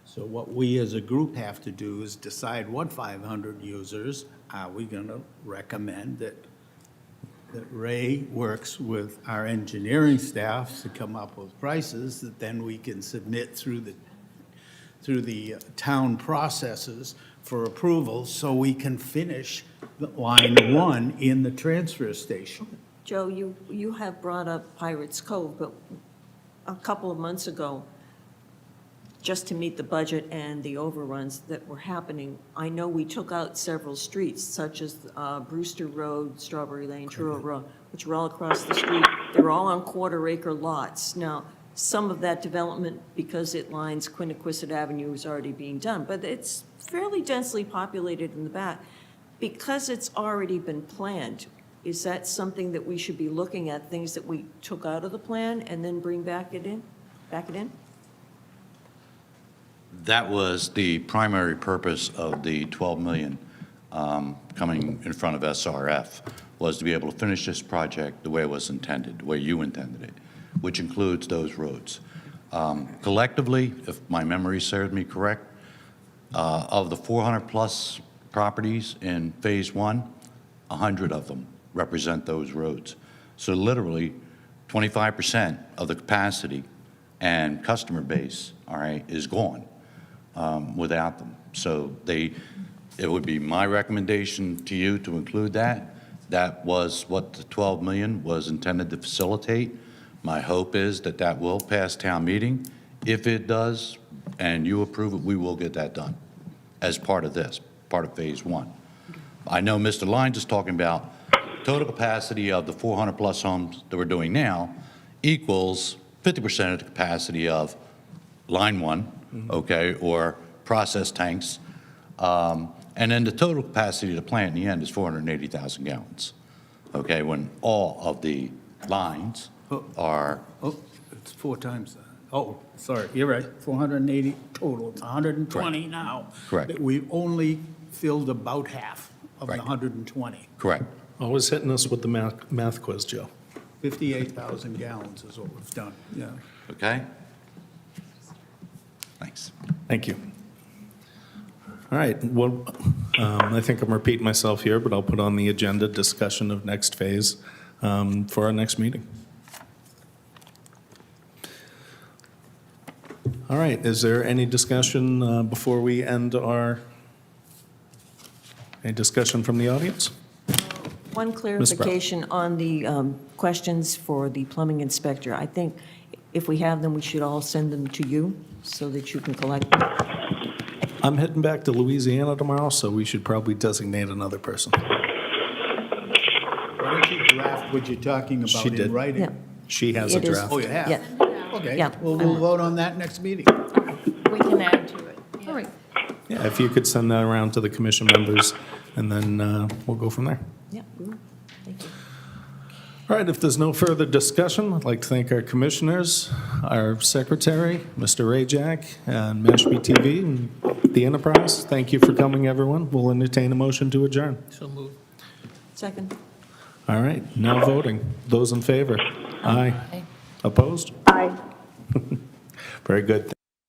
So what we as a group have to do is decide what 500 users are we going to recommend that Ray works with our engineering staff to come up with prices that then we can submit through the town processes for approval, so we can finish line 1 in the transfer station. Joe, you have brought up Pirates Cove, but a couple of months ago, just to meet the budget and the overruns that were happening, I know we took out several streets, such as Brewster Road, Strawberry Lane, Truro Road, which were all across the street. They're all on quarter-acre lots. Now, some of that development, because it lines Quiniquisette Avenue, is already being done, but it's fairly densely populated in the back. Because it's already been planned, is that something that we should be looking at, things that we took out of the plan and then bring back it in? That was the primary purpose of the 12 million coming in front of SRF, was to be able to finish this project the way it was intended, the way you intended it, which includes those roads. Collectively, if my memory serves me correct, of the 400-plus properties in Phase 1, 100 of them represent those roads. So literally, 25% of the capacity and customer base, all right, is gone without them. So it would be my recommendation to you to include that. That was what the 12 million was intended to facilitate. My hope is that that will pass town meeting. If it does, and you approve it, we will get that done as part of this, part of Phase 1. I know Mr. Lyons is talking about total capacity of the 400-plus homes that we're doing now equals 50% of the capacity of line 1, okay, or process tanks. And then the total capacity of the plant in the end is 480,000 gallons, okay, when all of the lines are. Oh, it's 4 times that. Oh, sorry, you're right, 480 total, it's 120 now. Correct. But we've only filled about half of the Right. 120. Correct. Always hitting us with the math quiz, Joe. 58,000 gallons is what we've done, yeah. Okay? Thanks. Thank you. All right, well, I think I'm repeating myself here, but I'll put on the agenda discussion of next phase for our next meeting. All right, is there any discussion before we end any discussion from the audience? One clarification on the questions for the plumbing inspector. I think if we have them, we should all send them to you so that you can collect them. I'm heading back to Louisiana tomorrow, so we should probably designate another person. Why don't you draft what you're talking about She did. in writing? Yeah. She has a It is- draft. Oh, you have? Yeah. Okay, Yeah. well, we'll vote on that next meeting. We can add to it. All right. Yeah, if you could send that around to the commission members, and then we'll go from there. Yeah, we will. Thank you. All right, if there's no further discussion, I'd like to thank our commissioners, our secretary, Mr. Ray Jack, and Mashpee TV, and the Enterprise. Thank you for coming, everyone. We'll entertain a motion to adjourn. So moved. Second. All right, now voting. Those in favor? Aye. Opposed? Aye. Very good.